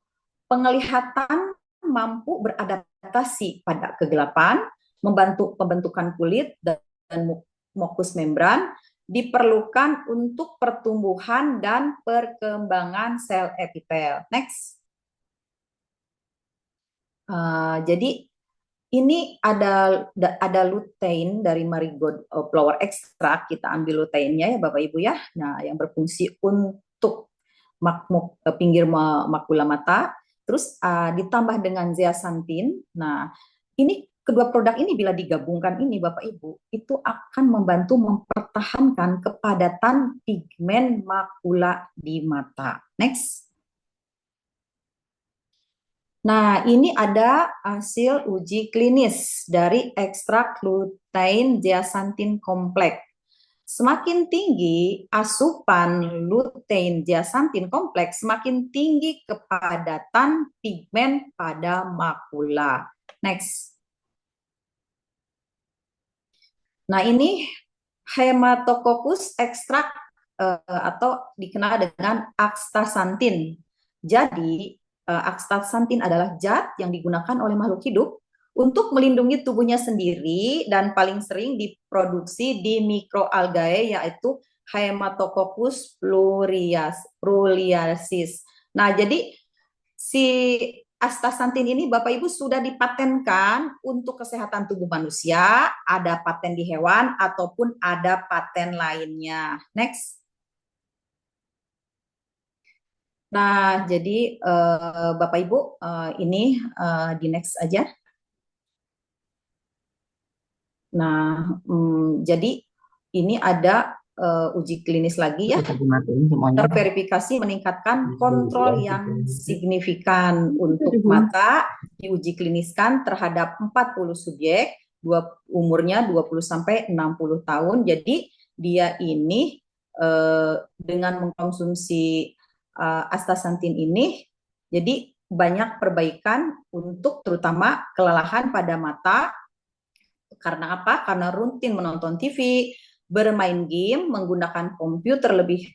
[SPEAKER 2] penglihatan mampu beradaptasi pada kegelapan, membantu pembentukan kulit dan mukus membran, diperlukan untuk pertumbuhan dan perkembangan sel epitel. Next. Jadi ini ada lutein dari marigold flower extract. Kita ambil luteinnya ya Bapak Ibu ya. Nah, yang berfungsi untuk pinggir makula mata. Terus ditambah dengan zeaxanthin. Nah, ini kedua produk ini bila digabungkan ini Bapak Ibu, itu akan membantu mempertahankan kepadatan pigmen makula di mata. Next. Nah, ini ada hasil uji klinis dari ekstrak lutein zeaxanthin kompleks. Semakin tinggi asupan lutein zeaxanthin kompleks, semakin tinggi kepadatan pigmen pada makula. Next. Nah, ini Hematococcus extract atau dikenal dengan astaxanthin. Jadi, astaxanthin adalah zat yang digunakan oleh makhluk hidup untuk melindungi tubuhnya sendiri dan paling sering diproduksi di mikroalgae, yaitu Hematococcus fluoriasis. Nah, jadi si astaxanthin ini Bapak Ibu sudah dipatenkan untuk kesehatan tubuh manusia, ada paten di hewan ataupun ada paten lainnya. Next. Nah, jadi Bapak Ibu ini di next aja. Nah, jadi ini ada uji klinis lagi ya. Terverifikasi meningkatkan kontrol yang signifikan untuk mata, diuji kliniskan terhadap 40 subjek, umurnya 20 sampai 60 tahun. Jadi dia ini dengan mengkonsumsi astaxanthin ini, jadi banyak perbaikan untuk terutama kelelahan pada mata. Karena apa? Karena rutin menonton TV, bermain game, menggunakan komputer lebih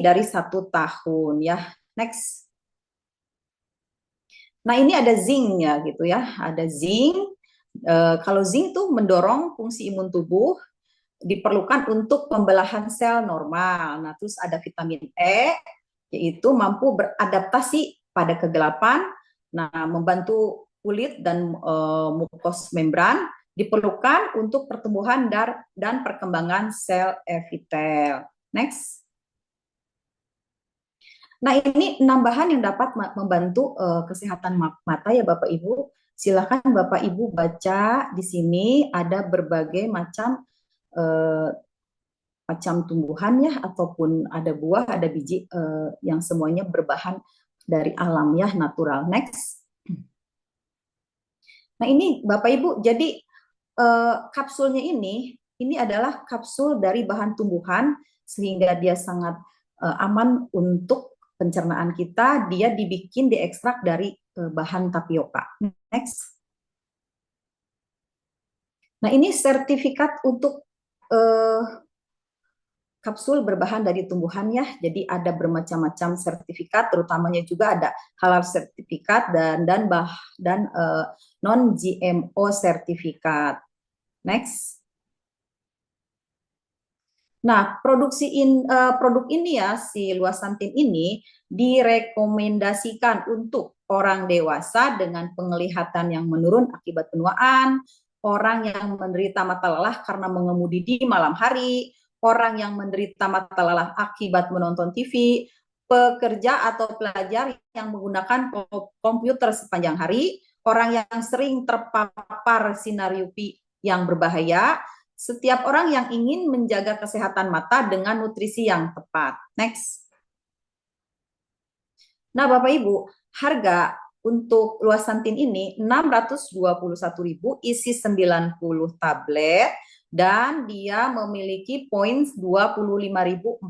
[SPEAKER 2] dari 1 tahun ya. Next. Nah, ini ada zinc-nya gitu ya. Ada zinc. Kalau zinc tuh mendorong fungsi imun tubuh, diperlukan untuk pembelahan sel normal. Nah, terus ada vitamin E, yaitu mampu beradaptasi pada kegelapan, nah membantu kulit dan mukos membran, diperlukan untuk pertumbuhan dan perkembangan sel epitel. Next. Nah, ini nambahan yang dapat membantu kesehatan mata ya Bapak Ibu. Silakan Bapak Ibu baca di sini, ada berbagai macam tumbuhan ya, ataupun ada buah, ada biji yang semuanya berbahan dari alam ya, natural. Next. Nah, ini Bapak Ibu, jadi kapsulnya ini adalah kapsul dari bahan tumbuhan sehingga dia sangat aman untuk pencernaan kita. Dia dibikin, diekstrak dari bahan tapioka. Next. Nah, ini sertifikat untuk kapsul berbahan dari tumbuhan ya, jadi ada bermacam-macam sertifikat, terutamanya juga ada halal sertifikat dan non GMO sertifikat. Next. Nah, produk ini ya, si luasantin ini direkomendasikan untuk orang dewasa dengan penglihatan yang menurun akibat penuaan, orang yang menderita mata lelah karena mengemudi di malam hari, orang yang menderita mata lelah akibat menonton TV, pekerja atau pelajar yang menggunakan komputer sepanjang hari, orang yang sering terpapar sinar UV yang berbahaya, setiap orang yang ingin menjaga kesehatan mata dengan nutrisi yang tepat. Next. Nah, Bapak Ibu, harga untuk luasantin ini 621.000, isi 90 tablet, dan dia memiliki poin 25.400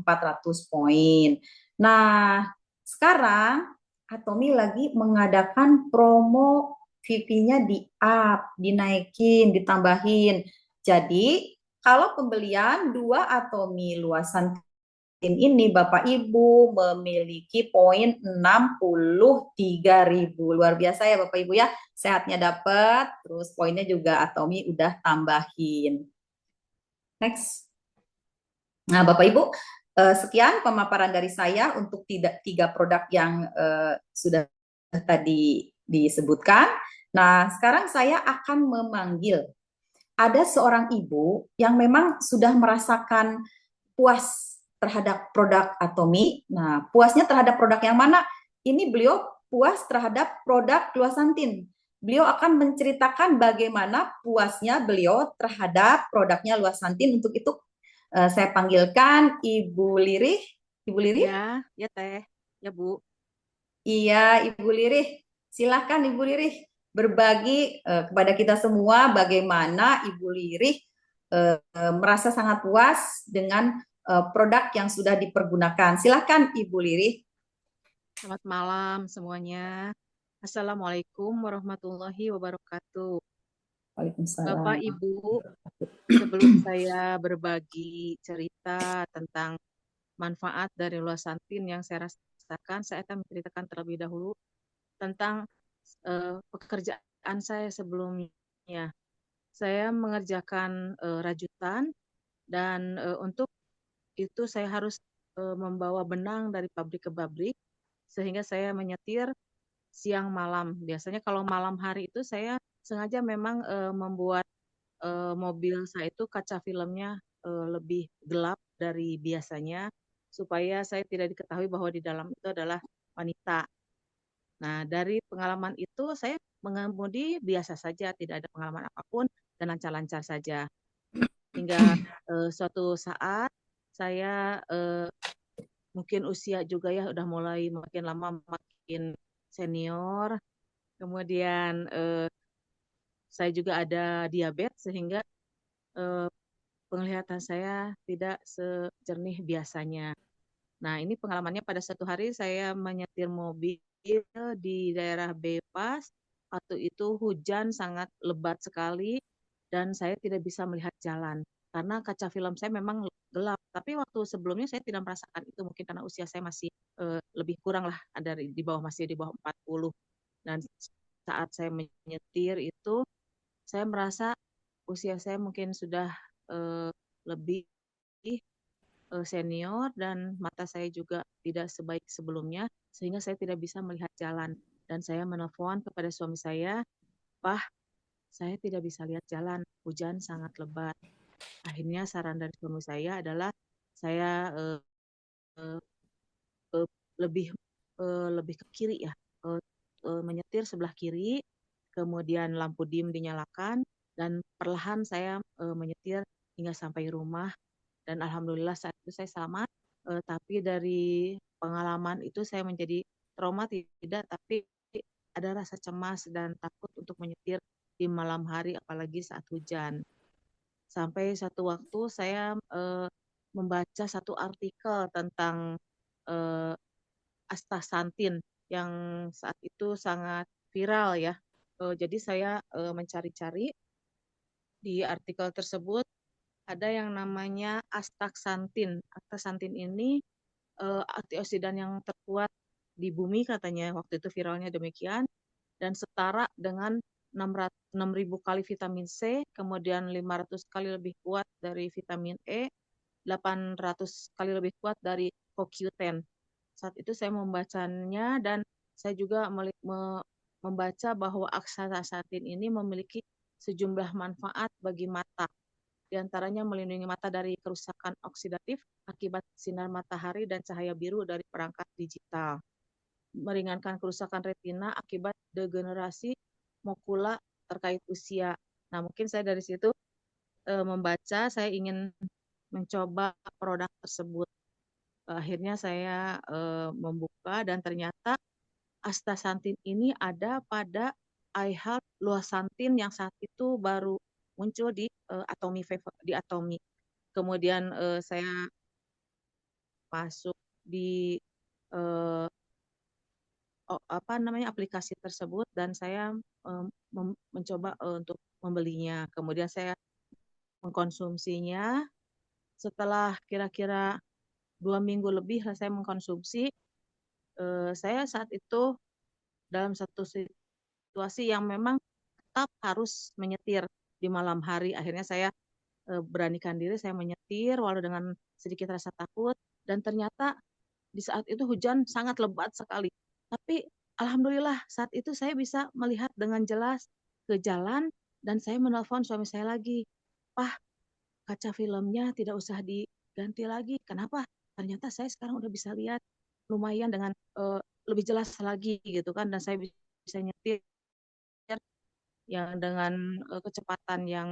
[SPEAKER 2] poin. Nah, sekarang Atomi lagi mengadakan promo VP-nya di up, dinaikin, ditambahin. Jadi, kalau pembelian 2 Atomi luasan ini Bapak Ibu memiliki poin 63.000. Luar biasa ya Bapak Ibu ya. Sehatnya dapat, terus poinnya juga Atomi udah tambahin. Next. Nah, Bapak Ibu, sekian pemaparan dari saya untuk 3 produk yang sudah tadi disebutkan. Nah, sekarang saya akan memanggil ada seorang ibu yang memang sudah merasakan puas terhadap produk Atomi. Nah, puasnya terhadap produk yang mana? Ini beliau puas terhadap produk luasantin. Beliau akan menceritakan bagaimana puasnya beliau terhadap produknya luasantin. Untuk itu saya panggilkan Ibu Lirih. Ibu Lirih?
[SPEAKER 5] Ya Teh, ya Bu.
[SPEAKER 2] Iya, Ibu Lirih. Silakan Ibu Lirih berbagi kepada kita semua bagaimana Ibu Lirih merasa sangat puas dengan produk yang sudah dipergunakan. Silakan Ibu Lirih.
[SPEAKER 5] Selamat malam semuanya. Assalamualaikum warahmatullahi wabarakatuh.
[SPEAKER 2] Waalaikumsalam.
[SPEAKER 5] Bapak Ibu, sebelum saya berbagi cerita tentang manfaat dari luasantin yang saya rasakan, saya akan menceritakan terlebih dahulu tentang pekerjaan saya sebelumnya. Saya mengerjakan rajutan dan untuk itu saya harus membawa benang dari pabrik ke pabrik, sehingga saya menyetir siang malam. Biasanya kalau malam hari itu saya sengaja memang membuat mobil saya itu kaca filmnya lebih gelap dari biasanya, supaya saya tidak diketahui bahwa di dalam itu adalah wanita. Nah, dari pengalaman itu saya mengemudi biasa saja, tidak ada pengalaman apapun dan lancar-lancar saja. Hingga suatu saat saya mungkin usia juga ya udah mulai makin lama makin senior. Kemudian saya juga ada diabetes sehingga penglihatan saya tidak sejernih biasanya. Nah, ini pengalamannya pada satu hari saya menyetir mobil di daerah Bepas. Waktu itu hujan sangat lebat sekali dan saya tidak bisa melihat jalan karena kaca film saya memang gelap. Tapi waktu sebelumnya saya tidak merasakan itu, mungkin karena usia saya masih lebih kurang lah, dari di bawah, masih di bawah 40. Dan saat saya menyetir itu saya merasa usia saya mungkin sudah lebih senior dan mata saya juga tidak sebaik sebelumnya, sehingga saya tidak bisa melihat jalan. Dan saya menelpon kepada suami saya, "Pak, saya tidak bisa lihat jalan, hujan sangat lebat." Akhirnya saran dari suami saya adalah saya eh, eh, lebih lebih ke kiri ya, menyetir sebelah kiri, kemudian lampu dim dinyalakan, dan perlahan saya menyetir hingga sampai rumah. Dan alhamdulillah saat itu saya selamat. Tapi dari pengalaman itu saya menjadi trauma tidak, tapi ada rasa cemas dan takut untuk menyetir di malam hari, apalagi saat hujan. Sampai satu waktu saya membaca satu artikel tentang eh, astaxanthin yang saat itu sangat viral ya. Jadi saya mencari-cari di artikel tersebut ada yang namanya astaxanthin. Astaxanthin ini antioksidan yang terkuat di bumi katanya, waktu itu viralnya demikian, dan setara dengan 6.000 kali vitamin C, kemudian 500 kali lebih kuat dari vitamin E, 800 kali lebih kuat dari CoQ10. Saat itu saya membacanya dan saya juga membaca bahwa astaxanthin ini memiliki sejumlah manfaat bagi mata. Di antaranya melindungi mata dari kerusakan oksidatif akibat sinar matahari dan cahaya biru dari perangkat digital. Meringankan kerusakan retina akibat degenerasi makula terkait usia. Nah, mungkin saya dari situ membaca, saya ingin mencoba produk tersebut. Akhirnya saya membuka dan ternyata astaxanthin ini ada pada iHealth Luasantin yang saat itu baru muncul di Atomi. Kemudian saya masuk di eh, aplikasi tersebut dan saya mencoba untuk membelinya. Kemudian saya mengkonsumsinya. Setelah kira-kira 2 minggu lebih saya mengkonsumsi, saya saat itu dalam satu situasi yang memang tetap harus menyetir di malam hari. Akhirnya saya beranikan diri, saya menyetir walau dengan sedikit rasa takut, dan ternyata di saat itu hujan sangat lebat sekali. Tapi alhamdulillah saat itu saya bisa melihat dengan jelas ke jalan dan saya menelpon suami saya lagi. "Pak, kaca filmnya tidak usah diganti lagi. Kenapa? Ternyata saya sekarang udah bisa lihat lumayan dengan lebih jelas lagi gitu kan, dan saya bisa nyetir yang dengan kecepatan yang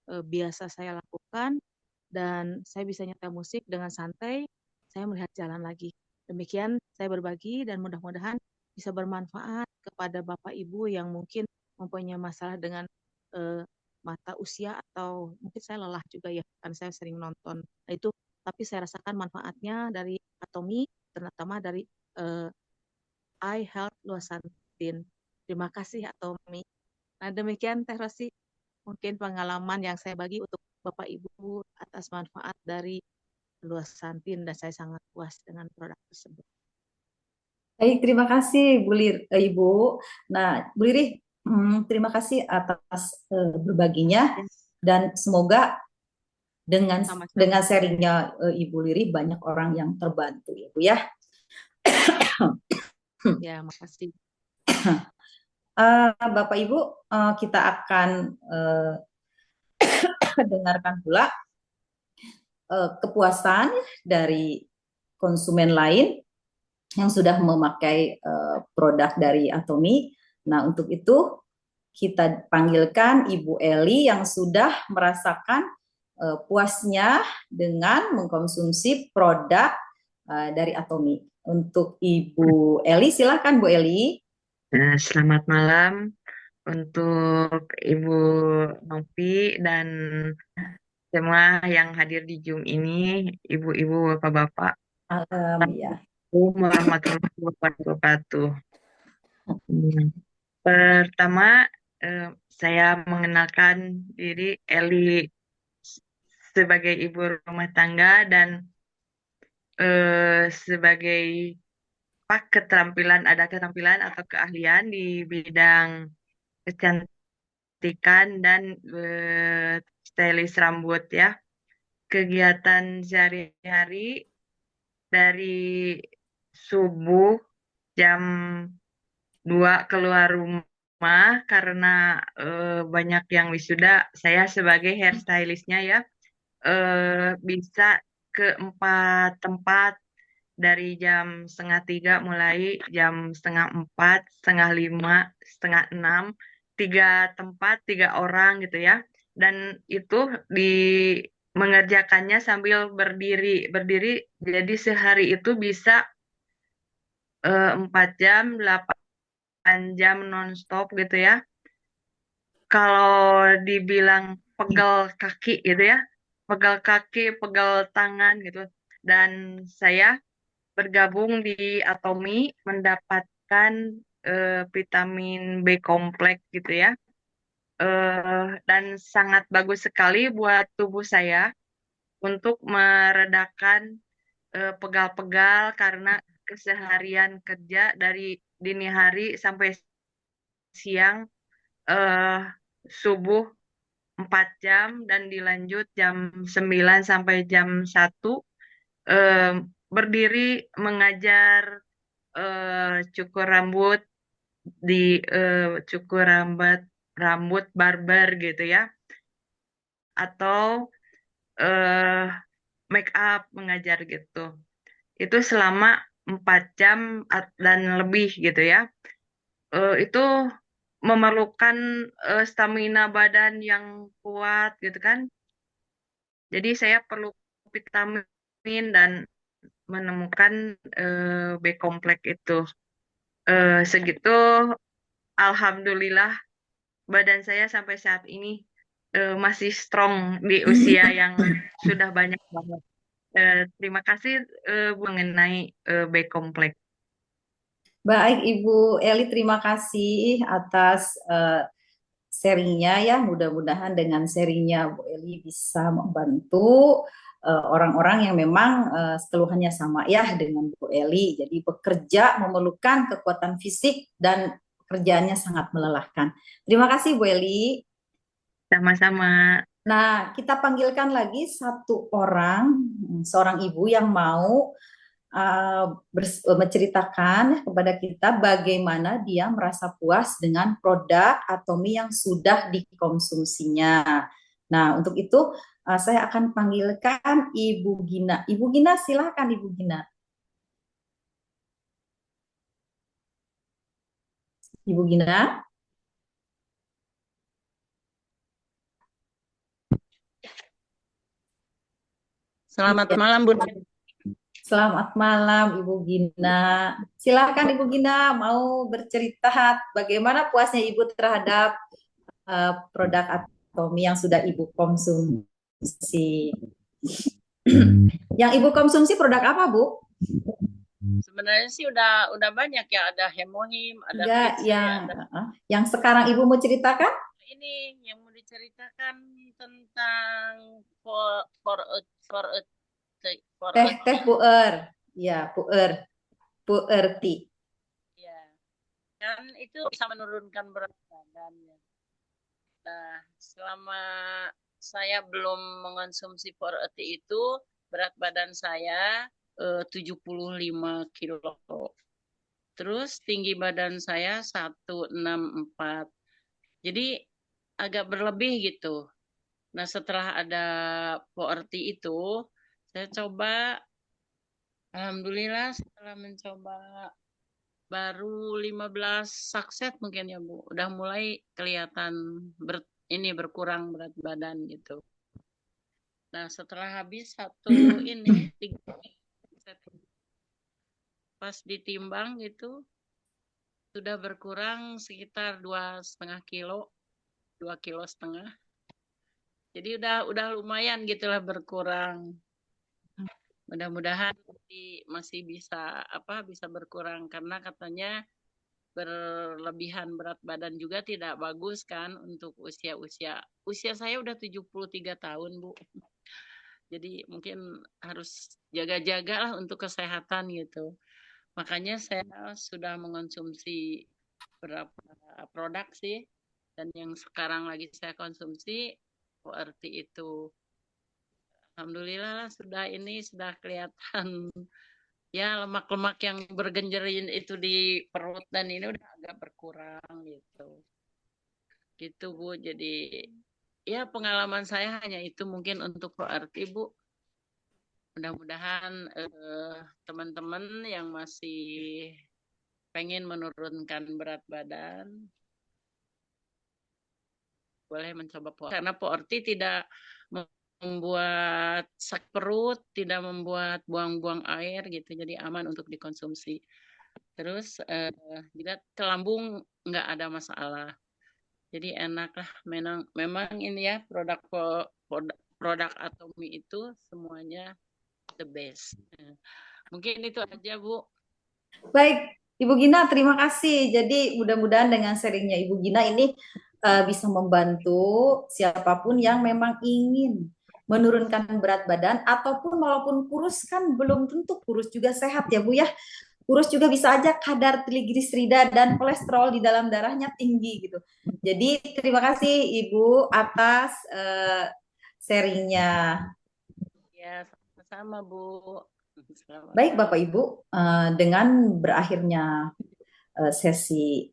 [SPEAKER 5] biasa saya lakukan, dan saya bisa nyetel musik dengan santai, saya melihat jalan lagi." Demikian saya berbagi dan mudah-mudahan bisa bermanfaat kepada Bapak Ibu yang mungkin mempunyai masalah dengan eh, mata usia, atau mungkin saya lelah juga ya, kan saya sering nonton. Nah, itu, tapi saya rasakan manfaatnya dari Atomi, terutama dari eh, iHealth Luasantin. Terima kasih Atomi. Nah, demikian Teh Rosi, mungkin pengalaman yang saya bagi untuk Bapak Ibu atas manfaat dari Luasantin, dan saya sangat puas dengan produk tersebut.
[SPEAKER 2] Baik, terima kasih Ibu. Nah, Bu Lirih, terima kasih atas berbaginya, dan semoga dengan
[SPEAKER 5] Sama-sama.
[SPEAKER 2] sharingnya Ibu Lirih banyak orang yang terbantu ya Bu ya.
[SPEAKER 5] Ya, makasih.
[SPEAKER 2] Bapak Ibu, kita akan dengarkan pula kepuasan dari konsumen lain yang sudah memakai produk dari Atomi. Nah, untuk itu kita panggilkan Ibu Eli yang sudah merasakan puasnya dengan mengkonsumsi produk dari Atomi. Untuk Ibu Eli, silakan Bu Eli.
[SPEAKER 6] Selamat malam untuk Ibu Novi dan semua yang hadir di Zoom ini, ibu-ibu, bapak-bapak.
[SPEAKER 2] Ya.
[SPEAKER 6] Assalamualaikum warahmatullahi wabarakatuh. Pertama, saya mengenalkan diri Eli sebagai ibu rumah tangga dan sebagai ada keterampilan atau keahlian di bidang kecantikan dan stylist rambut ya. Kegiatan sehari-hari dari subuh jam 2 keluar rumah karena banyak yang wisuda. Saya sebagai hairstylistnya ya bisa ke 4 tempat dari jam 2:30 mulai jam 3:30, 4:30, 5:30, 3 tempat, 3 orang gitu ya. Dan itu mengerjakannya sambil berdiri. Jadi sehari itu bisa 4 jam, 8 jam nonstop gitu ya. Kalau dibilang pegel kaki gitu ya, pegel kaki, pegel tangan gitu. Dan saya bergabung di Atomi mendapatkan vitamin B kompleks gitu ya. Dan sangat bagus sekali buat tubuh saya untuk meredakan pegal-pegal karena keseharian kerja dari dini hari sampai siang, subuh 4 jam dan dilanjut jam 9 sampai jam 1, berdiri mengajar cukur rambut cukur rambut barber gitu ya, atau eh make up mengajar gitu. Itu selama 4 jam dan lebih gitu ya. Itu memerlukan stamina badan yang kuat gitu kan. Jadi saya perlu vitamin dan menemukan B kompleks itu. Segitu, alhamdulillah badan saya sampai saat ini masih strong di usia yang sudah banyak banget. Terima kasih mengenai B kompleks.
[SPEAKER 2] Baik, Ibu Eli, terima kasih atas sharingnya ya. Mudah-mudahan dengan sharingnya Bu Eli bisa membantu orang-orang yang memang keluhannya sama ya dengan Bu Eli. Jadi bekerja memerlukan kekuatan fisik dan pekerjaannya sangat melelahkan. Terima kasih Bu Eli.
[SPEAKER 6] Sama-sama.
[SPEAKER 2] Nah, kita panggilkan lagi satu orang, seorang ibu yang mau menceritakan kepada kita bagaimana dia merasa puas dengan produk Atomy yang sudah dikonsumsinya. Nah, untuk itu saya akan panggilkan Ibu Gina. Ibu Gina, silakan Ibu Gina. Ibu Gina.
[SPEAKER 7] Selamat malam, Bun.
[SPEAKER 2] Selamat malam Ibu Gina. Silakan Ibu Gina mau bercerita bagaimana puasnya Ibu terhadap produk Atomy yang sudah Ibu konsumsi. Yang Ibu konsumsi produk apa, Bu?
[SPEAKER 7] Sebenarnya sih udah banyak ya, ada Hemohim, ada
[SPEAKER 2] Enggak,
[SPEAKER 7] Fitsi,
[SPEAKER 2] yang sekarang Ibu mau ceritakan?
[SPEAKER 7] ini yang mau diceritakan tentang for
[SPEAKER 2] Teh puer. Ya, puer tea.
[SPEAKER 7] Ya. Kan itu bisa menurunkan berat badan ya. Nah, selama saya belum mengonsumsi for tea itu, berat badan saya 75 kilo. Terus tinggi badan saya 164. Jadi agak berlebih gitu. Nah, setelah ada PORT itu, saya coba, alhamdulillah setelah mencoba baru 15 sakset mungkin ya Bu, udah mulai kelihatan berkurang berat badan gitu. Nah, setelah habis satu ini 3 sakset, pas ditimbang gitu sudah berkurang sekitar 2,5 kilo, 2,5 kilo. Jadi udah lumayan gitulah berkurang. Mudah-mudahan masih bisa berkurang, karena katanya berlebihan berat badan juga tidak bagus kan untuk usia saya udah 73 tahun, Bu. Jadi mungkin harus jaga-jaga lah untuk kesehatan gitu. Makanya saya sudah mengonsumsi beberapa produk sih, dan yang sekarang lagi saya konsumsi PORT itu. Alhamdulillah lah sudah kelihatan ya, lemak-lemak yang bergenjerin itu di perut dan ini udah agak berkurang gitu. Gitu Bu. Jadi ya pengalaman saya hanya itu mungkin untuk PORT, Bu. Mudah-mudahan teman-teman yang masih pengen menurunkan berat badan boleh mencoba PORT, karena PORT tidak membuat sakit perut, tidak membuat buang-buang air gitu, jadi aman untuk dikonsumsi. Terus juga ke lambung nggak ada masalah, jadi enak lah. Memang ini ya, produk Atomy itu semuanya the best. Mungkin itu aja Bu.
[SPEAKER 2] Baik, Ibu Gina, terima kasih. Jadi mudah-mudahan dengan sharingnya Ibu Gina ini bisa membantu siapapun yang memang ingin menurunkan berat badan, ataupun walaupun kurus, kan belum tentu kurus juga sehat ya Bu ya. Kurus juga bisa aja kadar trigliserida dan kolesterol di dalam darahnya tinggi gitu. Jadi terima kasih Ibu atas sharingnya.
[SPEAKER 7] Ya, sama-sama Bu. Selamat
[SPEAKER 2] Baik
[SPEAKER 7] malam.
[SPEAKER 2] Bapak Ibu, dengan berakhirnya sesi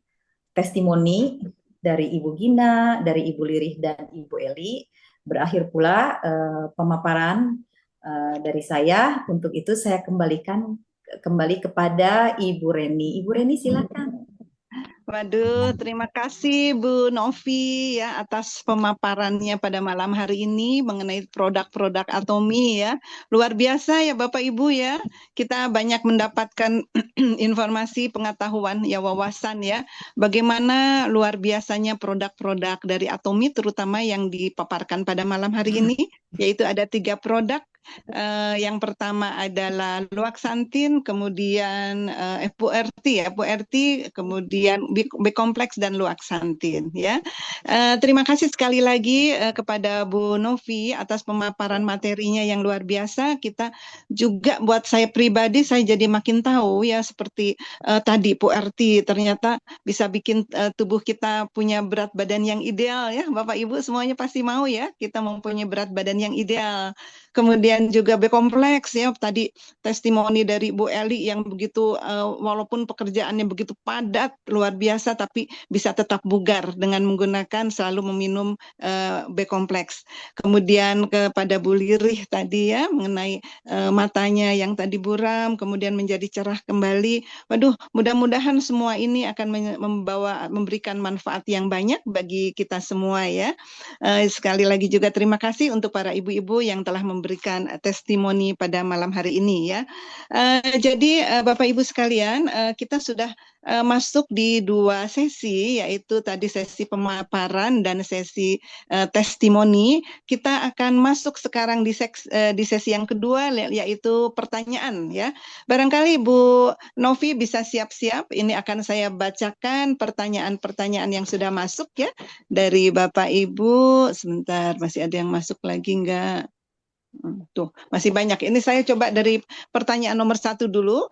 [SPEAKER 2] testimoni dari Ibu Gina, dari Ibu Lirih dan Ibu Eli, berakhir pula pemaparan dari saya. Untuk itu saya kembalikan kembali kepada Ibu Reni. Ibu Reni silakan.
[SPEAKER 1] Waduh, terima kasih Bu Novi ya atas pemaparannya pada malam hari ini mengenai produk-produk Atomi ya. Luar biasa ya Bapak Ibu ya. Kita banyak mendapatkan informasi, pengetahuan, ya wawasan ya. Bagaimana luar biasanya produk-produk dari Atomi terutama yang dipaparkan pada malam hari ini, yaitu ada 3 produk. Yang pertama adalah Luaxantin, kemudian FURT ya, FURT, kemudian B-kompleks dan Luaxantin ya. Terima kasih sekali lagi kepada Bu Novi atas pemaparan materinya yang luar biasa. Kita juga buat saya pribadi saya jadi makin tahu ya seperti tadi FURT ternyata bisa bikin tubuh kita punya berat badan yang ideal ya. Bapak Ibu semuanya pasti mau ya kita mempunyai berat badan yang ideal. Kemudian juga B-kompleks ya, tadi testimoni dari Bu Eli yang begitu walaupun pekerjaannya begitu padat luar biasa tapi bisa tetap bugar dengan menggunakan selalu meminum B-kompleks. Kemudian kepada Bu Lirih tadi ya mengenai matanya yang tadi buram kemudian menjadi cerah kembali. Waduh, mudah-mudahan semua ini akan memberikan manfaat yang banyak bagi kita semua ya. Sekali lagi juga terima kasih untuk para ibu-ibu yang telah memberikan testimoni pada malam hari ini ya. Jadi Bapak Ibu sekalian, kita sudah masuk di 2 sesi, yaitu tadi sesi pemaparan dan sesi testimoni. Kita akan masuk sekarang di sesi yang kedua, yaitu pertanyaan ya. Barangkali Bu Novi bisa siap-siap. Ini akan saya bacakan pertanyaan-pertanyaan yang sudah masuk ya dari Bapak Ibu. Sebentar, masih ada yang masuk lagi enggak? Tuh, masih banyak. Ini saya coba dari pertanyaan nomor 1 dulu.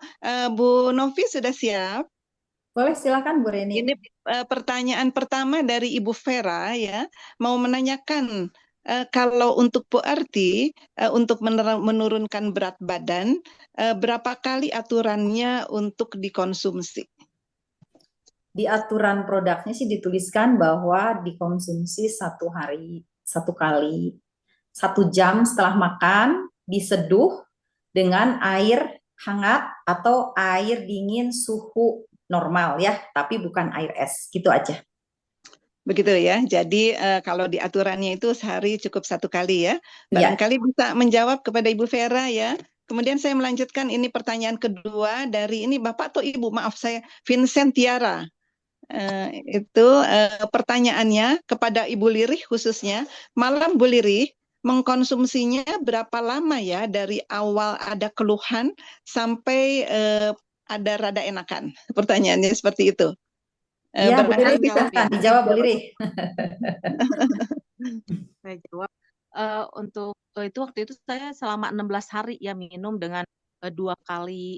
[SPEAKER 1] Bu Novi sudah siap?
[SPEAKER 2] Boleh silakan Bu Reni.
[SPEAKER 1] Ini pertanyaan pertama dari Ibu Vera ya, mau menanyakan kalau untuk Bu Arti untuk menurunkan berat badan, berapa kali aturannya untuk dikonsumsi?
[SPEAKER 2] Di aturan produknya sih dituliskan bahwa dikonsumsi 1 hari 1 kali 1 jam setelah makan, diseduh dengan air hangat atau air dingin suhu normal ya, tapi bukan air es, gitu aja.
[SPEAKER 1] Begitu ya, jadi kalau di aturannya itu sehari cukup 1 kali ya. Barangkali bisa menjawab kepada Ibu Vera ya. Kemudian saya melanjutkan ini pertanyaan kedua dari ini Bapak atau Ibu, maaf saya, Vincent Tiara. Itu pertanyaannya kepada Ibu Lirih khususnya, malam Bu Lirih mengkonsumsinya berapa lama ya dari awal ada keluhan sampai ada rada enakan? Pertanyaannya seperti itu.
[SPEAKER 2] Ya, Bu Lirih bisa dijawab Bu Lirih.
[SPEAKER 5] Saya jawab, untuk itu waktu itu saya selama 16 hari ya minum dengan 2 kali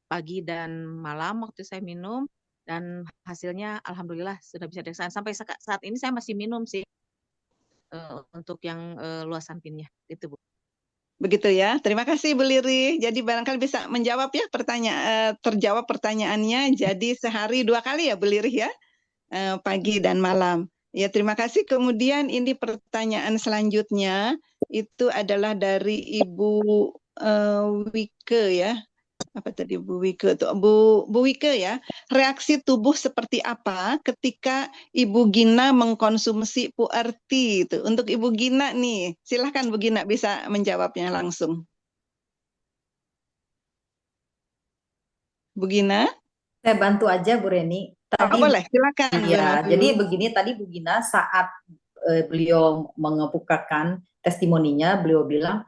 [SPEAKER 5] pagi dan malam waktu saya minum. Dan hasilnya alhamdulillah sudah bisa dirasakan. Sampai saat ini saya masih minum sih untuk yang Luaxantinnya itu Bu.
[SPEAKER 1] Begitu ya, terima kasih Bu Lirih. Jadi barangkali bisa menjawab ya terjawab pertanyaannya. Jadi sehari 2 kali ya Bu Lirih ya, pagi dan malam. Ya terima kasih. Kemudian ini pertanyaan selanjutnya itu adalah dari Ibu Wike ya. Apa tadi Bu Wike tuh? Bu Wike ya, reaksi tubuh seperti apa ketika Ibu Gina mengkonsumsi FURT itu? Untuk Ibu Gina nih, silahkan Bu Gina bisa menjawabnya langsung. Bu Gina?
[SPEAKER 2] Saya bantu aja Bu Reni. Tadi
[SPEAKER 1] boleh, silakan.
[SPEAKER 2] Ya, jadi begini tadi Bu Gina saat beliau mengemukakan testimoninya, beliau bilang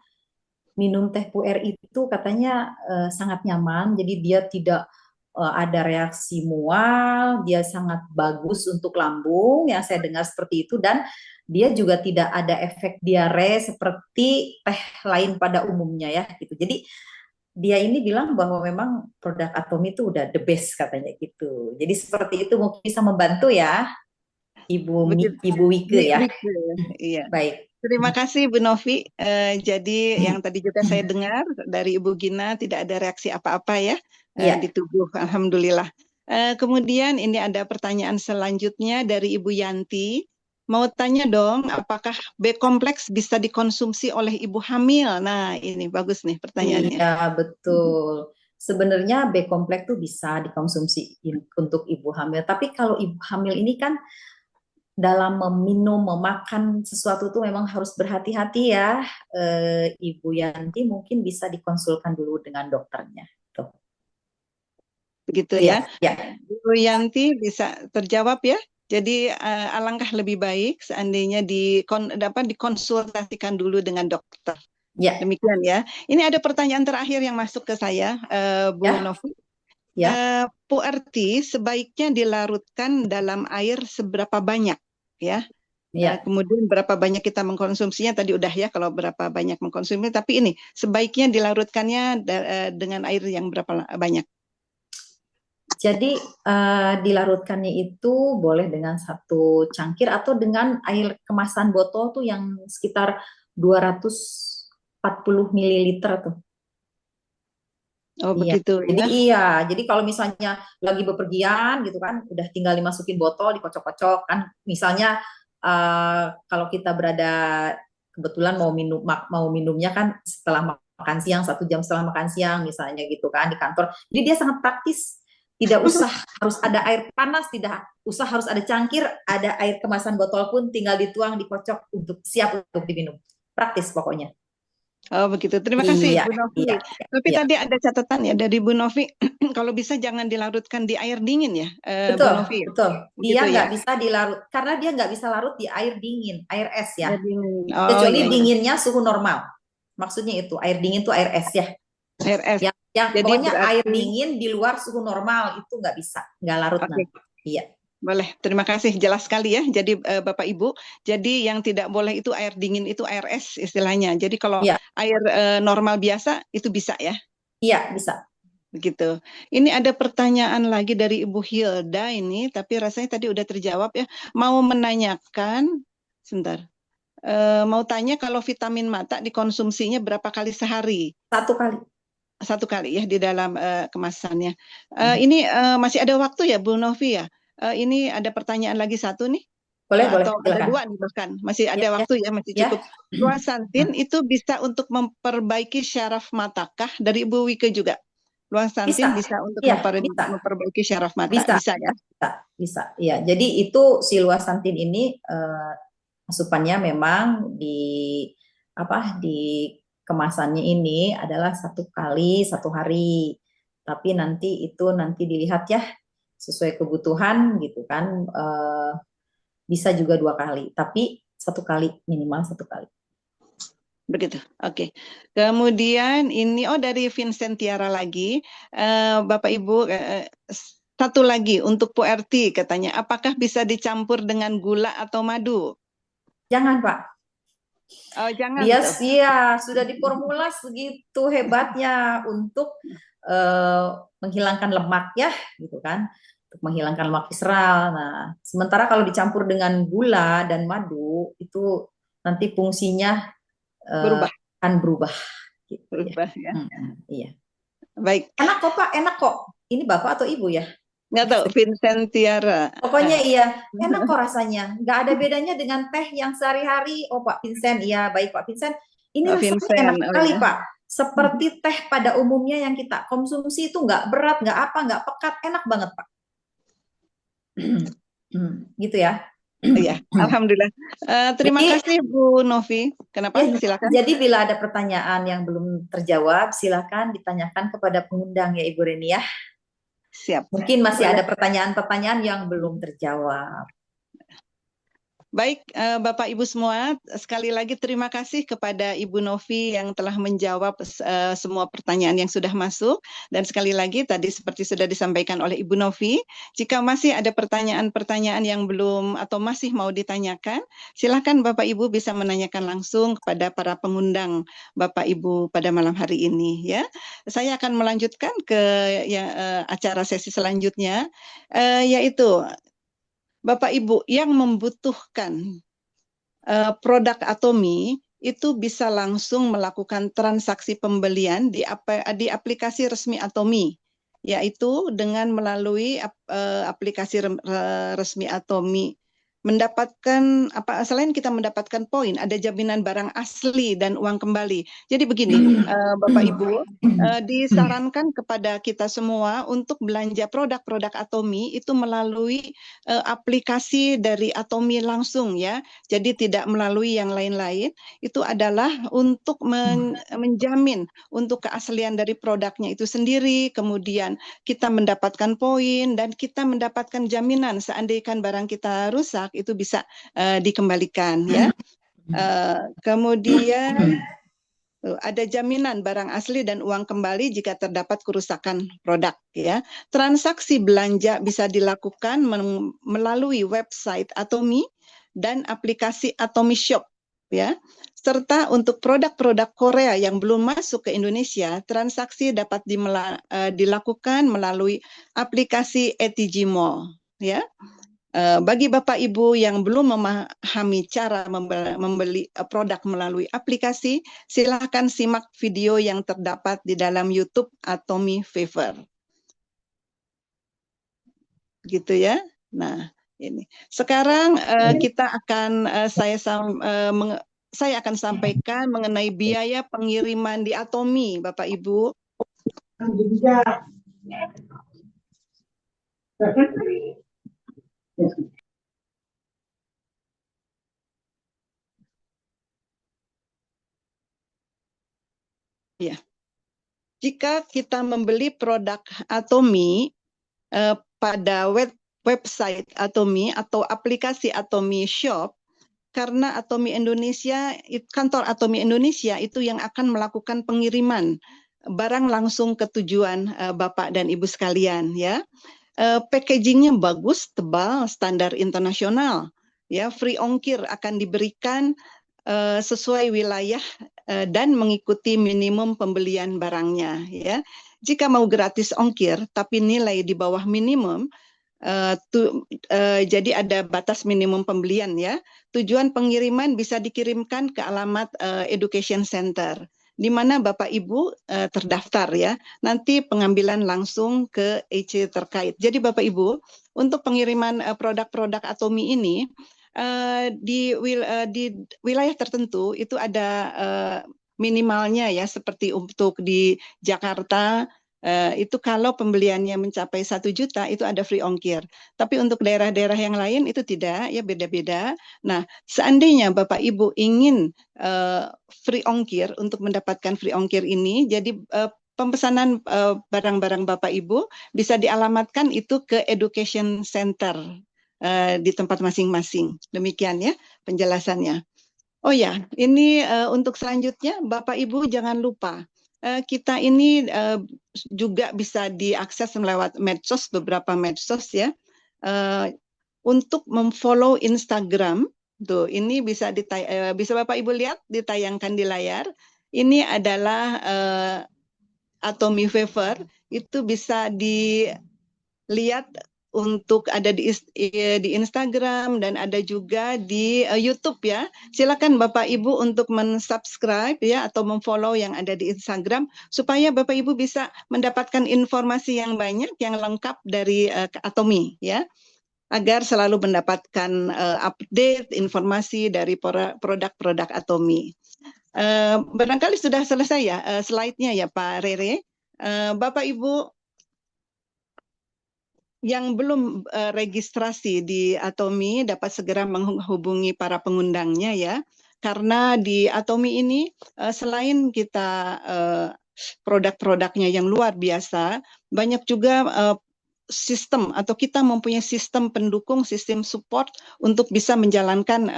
[SPEAKER 2] minum teh puer itu katanya sangat nyaman, jadi dia tidak ada reaksi mual, dia sangat bagus untuk lambung, yang saya dengar seperti itu, dan dia juga tidak ada efek diare seperti teh lain pada umumnya ya gitu. Jadi dia ini bilang bahwa memang produk Atomi itu udah the best katanya gitu. Jadi seperti itu mungkin bisa membantu ya.
[SPEAKER 1] Begitu.
[SPEAKER 2] Ibu Wike ya.
[SPEAKER 1] Wike, iya.
[SPEAKER 2] Baik.
[SPEAKER 1] Terima kasih Bu Novi. Jadi yang tadi juga saya dengar dari Ibu Gina tidak ada reaksi apa-apa ya
[SPEAKER 2] Iya.
[SPEAKER 1] di tubuh, alhamdulillah. Kemudian ini ada pertanyaan selanjutnya dari Ibu Yanti. Mau tanya dong, apakah B kompleks bisa dikonsumsi oleh ibu hamil? Nah, ini bagus nih pertanyaannya.
[SPEAKER 2] Iya, betul. Sebenarnya B kompleks tuh bisa dikonsumsi untuk ibu hamil. Tapi kalau ibu hamil ini kan dalam meminum, memakan sesuatu tuh memang harus berhati-hati ya. Ibu Yanti mungkin bisa dikonsulkan dulu dengan dokternya. Tuh.
[SPEAKER 1] Begitu ya.
[SPEAKER 2] Ya.
[SPEAKER 1] Bu Yanti bisa terjawab ya. Jadi alangkah lebih baik seandainya dapat dikonsultasikan dulu dengan dokter.
[SPEAKER 2] Ya.
[SPEAKER 1] Demikian ya. Ini ada pertanyaan terakhir yang masuk ke saya, Bu Novi.
[SPEAKER 2] Ya.
[SPEAKER 1] Puerti sebaiknya dilarutkan dalam air seberapa banyak ya? Kemudian berapa banyak kita mengkonsumsinya tadi udah ya, kalau berapa banyak mengkonsumsinya. Tapi ini sebaiknya dilarutkannya dengan air yang berapa banyak?
[SPEAKER 2] Jadi dilarutkannya itu boleh dengan 1 cangkir atau dengan air kemasan botol tuh yang sekitar 240 ml tuh.
[SPEAKER 1] Oh begitu
[SPEAKER 2] ya. Jadi jadi kalau misalnya lagi bepergian gitu kan, udah tinggal dimasukin botol, dikocok-kocok kan. Misalnya kalau kita berada kebetulan mau minumnya kan setelah makan siang, 1 jam setelah makan siang misalnya gitu kan di kantor. Jadi dia sangat praktis. Tidak usah harus ada air panas, tidak usah harus ada cangkir, ada air kemasan botol pun tinggal dituang, dikocok untuk siap untuk diminum. Praktis pokoknya.
[SPEAKER 1] Oh begitu, terima kasih Bu Novi. Tapi
[SPEAKER 2] iya.
[SPEAKER 1] tadi ada catatan ya dari Bu Novi, kalau bisa jangan dilarutkan di air dingin ya,
[SPEAKER 2] betul,
[SPEAKER 1] Bu Novi.
[SPEAKER 2] Betul, dia
[SPEAKER 1] Gitu
[SPEAKER 2] nggak
[SPEAKER 1] ya?
[SPEAKER 2] bisa dilarut, karena dia nggak bisa larut di air dingin, air es ya.
[SPEAKER 1] iya.
[SPEAKER 2] Kecuali dinginnya suhu normal. Maksudnya itu, air dingin tuh air es ya.
[SPEAKER 1] Air es.
[SPEAKER 2] Jadi pokoknya air dingin di luar suhu normal itu nggak bisa, nggak larut nanti. Iya.
[SPEAKER 1] Boleh, terima kasih, jelas sekali ya. Jadi Bapak Ibu, jadi yang tidak boleh itu air dingin, itu air es istilahnya. Jadi kalau air normal biasa itu bisa ya?
[SPEAKER 2] Iya, bisa.
[SPEAKER 1] Begitu. Ini ada pertanyaan lagi dari Ibu Hilda ini, tapi rasanya tadi udah terjawab ya. Mau menanyakan, sebentar. Mau tanya kalau vitamin mata dikonsumsinya berapa kali sehari?
[SPEAKER 2] 1 kali.
[SPEAKER 1] 1 kali ya di dalam kemasannya. Ini masih ada waktu ya Bu Novi ya? Ini ada pertanyaan lagi 1 nih.
[SPEAKER 2] Boleh,
[SPEAKER 1] atau
[SPEAKER 2] boleh.
[SPEAKER 1] ada 2 nih bahkan. Masih ada waktu ya, masih cukup. Luasantin itu bisa untuk memperbaiki syaraf matakah? Dari Ibu Wike juga. Luasantin bisa untuk memperbaiki syaraf mata. Bisa ya?
[SPEAKER 2] Bisa. Ya, jadi itu si luasantin ini asupannya memang di kemasannya ini adalah 1 kali 1 hari, tapi nanti dilihat ya sesuai kebutuhan gitu kan, bisa juga 2 kali, tapi 1 kali, minimal 1 kali.
[SPEAKER 1] Begitu, oke. Kemudian ini dari Vincent Tiara lagi, Bapak Ibu, 1 lagi untuk puerti katanya, apakah bisa dicampur dengan gula atau madu?
[SPEAKER 2] Jangan Pak.
[SPEAKER 1] Oh jangan.
[SPEAKER 2] Iya, sudah diformula segitu hebatnya untuk menghilangkan lemak ya, gitu kan, untuk menghilangkan lemak visceral. Nah, sementara kalau dicampur dengan gula dan madu itu nanti fungsinya akan berubah. Gitu,
[SPEAKER 1] berubah ya.
[SPEAKER 2] Iya.
[SPEAKER 1] Baik.
[SPEAKER 2] Enak kok Pak, enak kok. Ini Bapak atau Ibu ya?
[SPEAKER 1] Nggak tahu, Vincent Tiara.
[SPEAKER 2] Pokoknya iya, enak kok rasanya. Nggak ada bedanya dengan teh yang sehari-hari. Oh Pak Vincent, iya baik Pak Vincent. Ini rasanya enak sekali Pak. Seperti teh pada umumnya yang kita konsumsi itu nggak berat, nggak pekat, enak banget Pak. Gitu ya.
[SPEAKER 1] Iya, alhamdulillah. Terima kasih Bu Novi. Kenapa? Silakan.
[SPEAKER 2] Jadi bila ada pertanyaan yang belum terjawab, silakan ditanyakan kepada pengundang ya Ibu Reni ya.
[SPEAKER 1] Siap.
[SPEAKER 2] Mungkin masih ada pertanyaan-pertanyaan yang belum terjawab.
[SPEAKER 1] Baik, Bapak Ibu semua, sekali lagi terima kasih kepada Ibu Novi yang telah menjawab semua pertanyaan yang sudah masuk. Dan sekali lagi tadi seperti sudah disampaikan oleh Ibu Novi, jika masih ada pertanyaan-pertanyaan yang belum atau masih mau ditanyakan, silakan Bapak Ibu bisa menanyakan langsung kepada para pengundang Bapak Ibu pada malam hari ini ya. Saya akan melanjutkan ke acara sesi selanjutnya, yaitu Bapak Ibu yang membutuhkan produk Atomi itu bisa langsung melakukan transaksi pembelian di aplikasi resmi Atomi, yaitu dengan melalui aplikasi resmi Atomi mendapatkan selain kita mendapatkan poin, ada jaminan barang asli dan uang kembali. Jadi begini, Bapak Ibu, disarankan kepada kita semua untuk belanja produk-produk Atomi itu melalui aplikasi dari Atomi langsung ya. Jadi tidak melalui yang lain-lain. Itu adalah untuk menjamin untuk keaslian dari produknya itu sendiri, kemudian kita mendapatkan poin dan kita mendapatkan jaminan seandainya barang kita rusak itu bisa dikembalikan ya. Kemudian ada jaminan barang asli dan uang kembali jika terdapat kerusakan produk ya. Transaksi belanja bisa dilakukan melalui website Atomi dan aplikasi Atomi Shop ya. Serta untuk produk-produk Korea yang belum masuk ke Indonesia, transaksi dapat dilakukan melalui aplikasi ETG Mall ya. Bagi Bapak Ibu yang belum memahami cara membeli produk melalui aplikasi, silakan simak video yang terdapat di dalam YouTube Atomi Fever. Gitu ya. Nah, ini. Sekarang kita akan saya akan sampaikan mengenai biaya pengiriman di Atomi, Bapak Ibu. Ya. Jika kita membeli produk Atomi pada website Atomi atau aplikasi Atomi Shop, karena Atomi Indonesia, kantor Atomi Indonesia itu yang akan melakukan pengiriman barang langsung ke tujuan Bapak dan Ibu sekalian ya. Packagingnya bagus, tebal, standar internasional ya. Free ongkir akan diberikan sesuai wilayah dan mengikuti minimum pembelian barangnya ya. Jika mau gratis ongkir tapi nilai di bawah minimum, jadi ada batas minimum pembelian ya. Tujuan pengiriman bisa dikirimkan ke alamat Education Center di mana Bapak Ibu terdaftar ya. Nanti pengambilan langsung ke EC terkait. Jadi Bapak Ibu, untuk pengiriman produk-produk Atomi ini di wilayah tertentu itu ada minimalnya ya, seperti untuk di Jakarta itu kalau pembeliannya mencapai 1 juta itu ada free ongkir. Tapi untuk daerah-daerah yang lain itu tidak ya, beda-beda. Nah, seandainya Bapak Ibu ingin free ongkir, untuk mendapatkan free ongkir ini, jadi pemesanan barang-barang Bapak Ibu bisa dialamatkan itu ke Education Center di tempat masing-masing. Demikian ya penjelasannya. Oh ya, ini untuk selanjutnya Bapak Ibu jangan lupa kita ini juga bisa diakses lewat medsos, beberapa medsos ya, untuk memfollow Instagram. Tuh, ini bisa bisa Bapak Ibu lihat ditayangkan di layar. Ini adalah Atomi Fever, itu bisa dilihat untuk ada di Instagram dan ada juga di YouTube ya. Silakan Bapak Ibu untuk mensubscribe ya atau memfollow yang ada di Instagram supaya Bapak Ibu bisa mendapatkan informasi yang banyak, yang lengkap dari Atomi ya. Agar selalu mendapatkan update informasi dari produk-produk Atomi. Barangkali sudah selesai ya slide-nya ya Pak Rere. Bapak Ibu yang belum registrasi di Atomi dapat segera menghubungi para pengundangnya ya. Karena di Atomi ini selain kita produk-produknya yang luar biasa, banyak juga sistem atau kita mempunyai sistem pendukung, sistem support untuk bisa menjalankan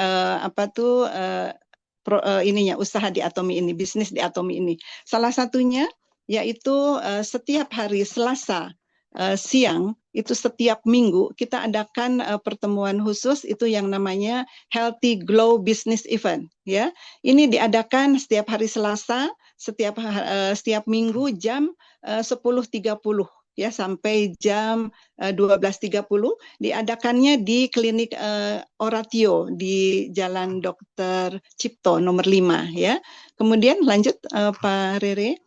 [SPEAKER 1] usaha di Atomi ini, bisnis di Atomi ini. Salah satunya yaitu setiap hari Selasa siang itu setiap minggu kita adakan pertemuan khusus itu yang namanya Healthy Glow Business Event ya. Ini diadakan setiap hari Selasa setiap minggu jam 10.30 ya sampai jam 12.30 diadakannya di klinik Oratio di Jalan Dr. Cipto nomor 5 ya. Kemudian lanjut Pak Rere.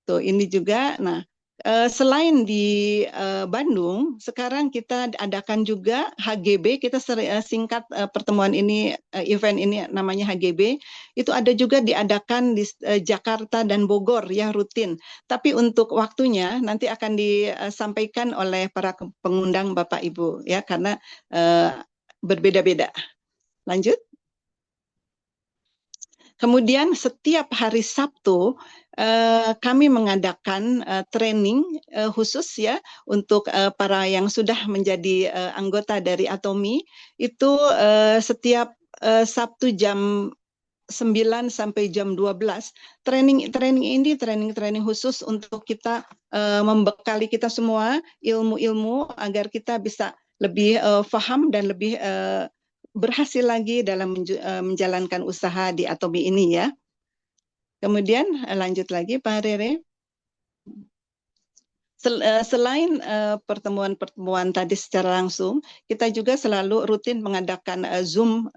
[SPEAKER 1] Tuh ini juga. Nah, selain di Bandung, sekarang kita adakan juga HGB. Kita singkat pertemuan ini, event ini namanya HGB. Itu ada juga diadakan di Jakarta dan Bogor ya, rutin. Tapi untuk waktunya nanti akan disampaikan oleh para pengundang Bapak Ibu ya, karena berbeda-beda. Lanjut. Kemudian setiap hari Sabtu kami mengadakan training khusus ya untuk para yang sudah menjadi anggota dari Atomi. Itu setiap Sabtu jam 9 sampai jam 12. Training ini training khusus untuk kita membekali kita semua ilmu-ilmu agar kita bisa lebih paham dan lebih berhasil lagi dalam menjalankan usaha di Atomi ini ya. Kemudian lanjut lagi Pak Rere. Selain pertemuan-pertemuan tadi secara langsung, kita juga selalu rutin mengadakan Zoom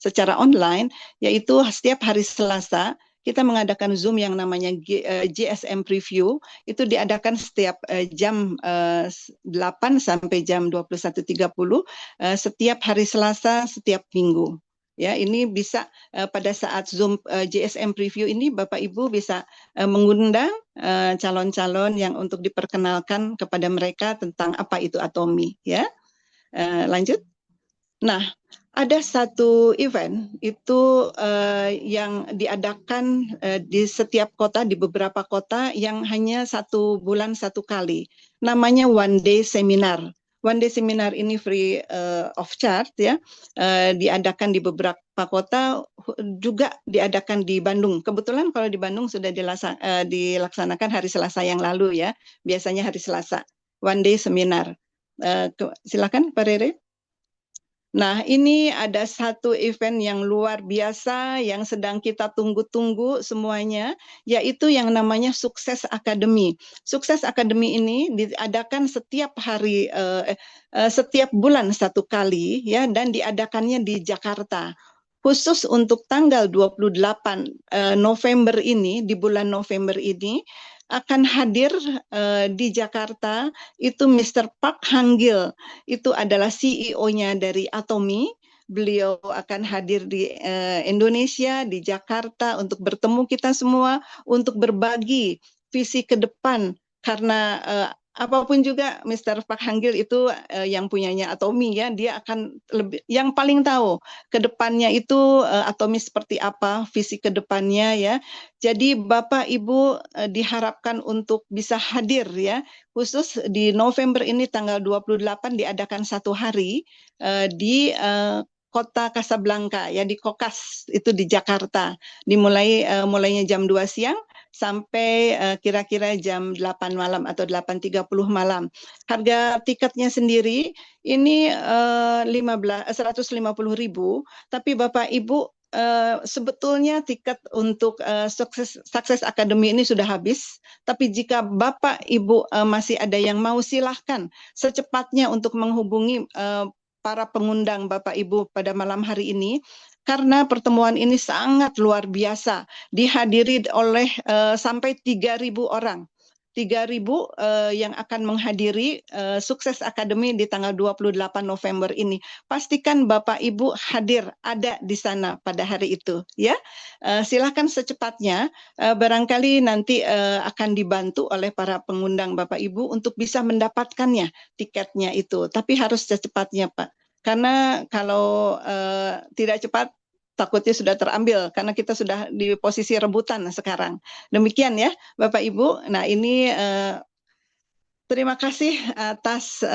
[SPEAKER 1] secara online, yaitu setiap hari Selasa kita mengadakan Zoom yang namanya GSM Preview. Itu diadakan setiap jam 8 sampai jam 21.30 setiap hari Selasa setiap minggu. Ya, ini bisa pada saat Zoom GSM Preview ini Bapak Ibu bisa mengundang calon-calon yang untuk diperkenalkan kepada mereka tentang apa itu Atomi ya. Lanjut. Nah, ada satu event itu yang diadakan di setiap kota, di beberapa kota yang hanya 1 bulan 1 kali. Namanya One Day Seminar. One Day Seminar ini free of charge ya. Diadakan di beberapa kota, juga diadakan di Bandung. Kebetulan kalau di Bandung sudah dilaksanakan hari Selasa yang lalu ya. Biasanya hari Selasa. One Day Seminar. Silakan Pak Rere. Nah, ini ada satu event yang luar biasa yang sedang kita tunggu-tunggu semuanya, yaitu yang namanya Sukses Academy. Sukses Academy ini diadakan setiap hari, setiap bulan 1 kali, ya, dan diadakannya di Jakarta. Khusus untuk tanggal 28 November ini, di bulan November ini, akan hadir di Jakarta itu Mr. Park Hang-gil, itu adalah CEO-nya dari Atomi. Beliau akan hadir di Indonesia, di Jakarta untuk bertemu kita semua, untuk berbagi visi ke depan, karena apapun juga Mr. Park Hang-gil itu yang punyanya Atomi ya, dia akan lebih yang paling tahu ke depannya itu Atomi seperti apa, visi ke depannya ya. Jadi Bapak Ibu diharapkan untuk bisa hadir ya, khusus di November ini tanggal 28 diadakan 1 hari di Kota Kasablanka ya, di Kokas itu di Jakarta. Mulainya jam 2 siang sampai kira-kira jam 8 malam atau 8.30 malam. Harga tiketnya sendiri ini 150.000, tapi Bapak Ibu sebetulnya tiket untuk Sukses Academy ini sudah habis, tapi jika Bapak Ibu masih ada yang mau, silahkan secepatnya untuk menghubungi para pengundang Bapak Ibu pada malam hari ini, karena pertemuan ini sangat luar biasa, dihadiri oleh sampai 3.000 orang. 3.000 yang akan menghadiri Sukses Academy di tanggal 28 November ini. Pastikan Bapak Ibu hadir, ada di sana pada hari itu ya. Silakan secepatnya, barangkali nanti akan dibantu oleh para pengundang Bapak Ibu untuk bisa mendapatkannya tiketnya itu, tapi harus secepatnya Pak. Karena kalau tidak cepat takutnya sudah terambil, karena kita sudah di posisi rebutan sekarang. Demikian ya Bapak Ibu. Nah ini terima kasih atas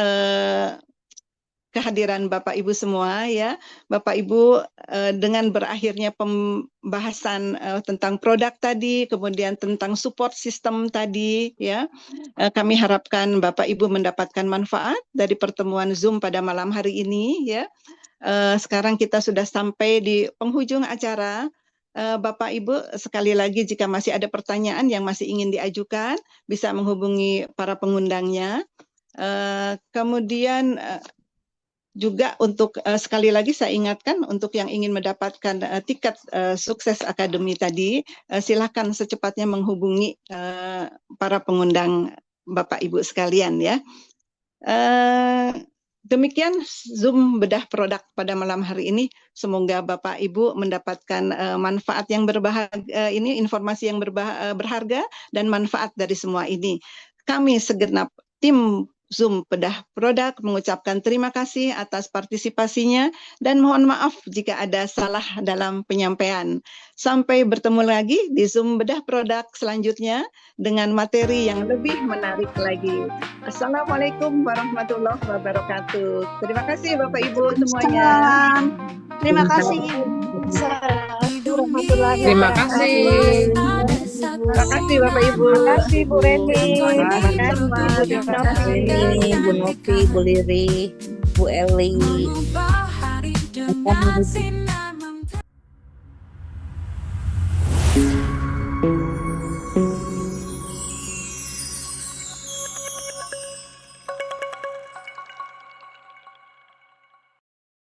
[SPEAKER 1] kehadiran Bapak Ibu semua ya. Bapak Ibu, dengan berakhirnya pembahasan tentang produk tadi, kemudian tentang support system tadi ya, kami harapkan Bapak Ibu mendapatkan manfaat dari pertemuan Zoom pada malam hari ini ya. Sekarang kita sudah sampai di penghujung acara. Bapak Ibu, sekali lagi jika masih ada pertanyaan yang masih ingin diajukan, bisa menghubungi para pengundangnya. Kemudian juga untuk sekali lagi saya ingatkan untuk yang ingin mendapatkan tiket sukses akademi tadi, silakan secepatnya menghubungi para pengundang Bapak Ibu sekalian ya. Demikian Zoom bedah produk pada malam hari ini. Semoga Bapak Ibu mendapatkan manfaat yang berbahagia, ini informasi yang berharga dan manfaat dari semua ini. Kami segenap tim Zoom bedah produk mengucapkan terima kasih atas partisipasinya dan mohon maaf jika ada salah dalam penyampaian. Sampai bertemu lagi di Zoom bedah produk selanjutnya dengan materi yang lebih menarik lagi. Assalamualaikum warahmatullahi wabarakatuh. Terima kasih Bapak Ibu semuanya.
[SPEAKER 8] Terima kasih.
[SPEAKER 9] Terima kasih.
[SPEAKER 1] Terima kasih Bapak Ibu.
[SPEAKER 8] Terima kasih Bu Reni.
[SPEAKER 1] Terima kasih
[SPEAKER 8] Bu Novi, Bu Liri, Bu Eli.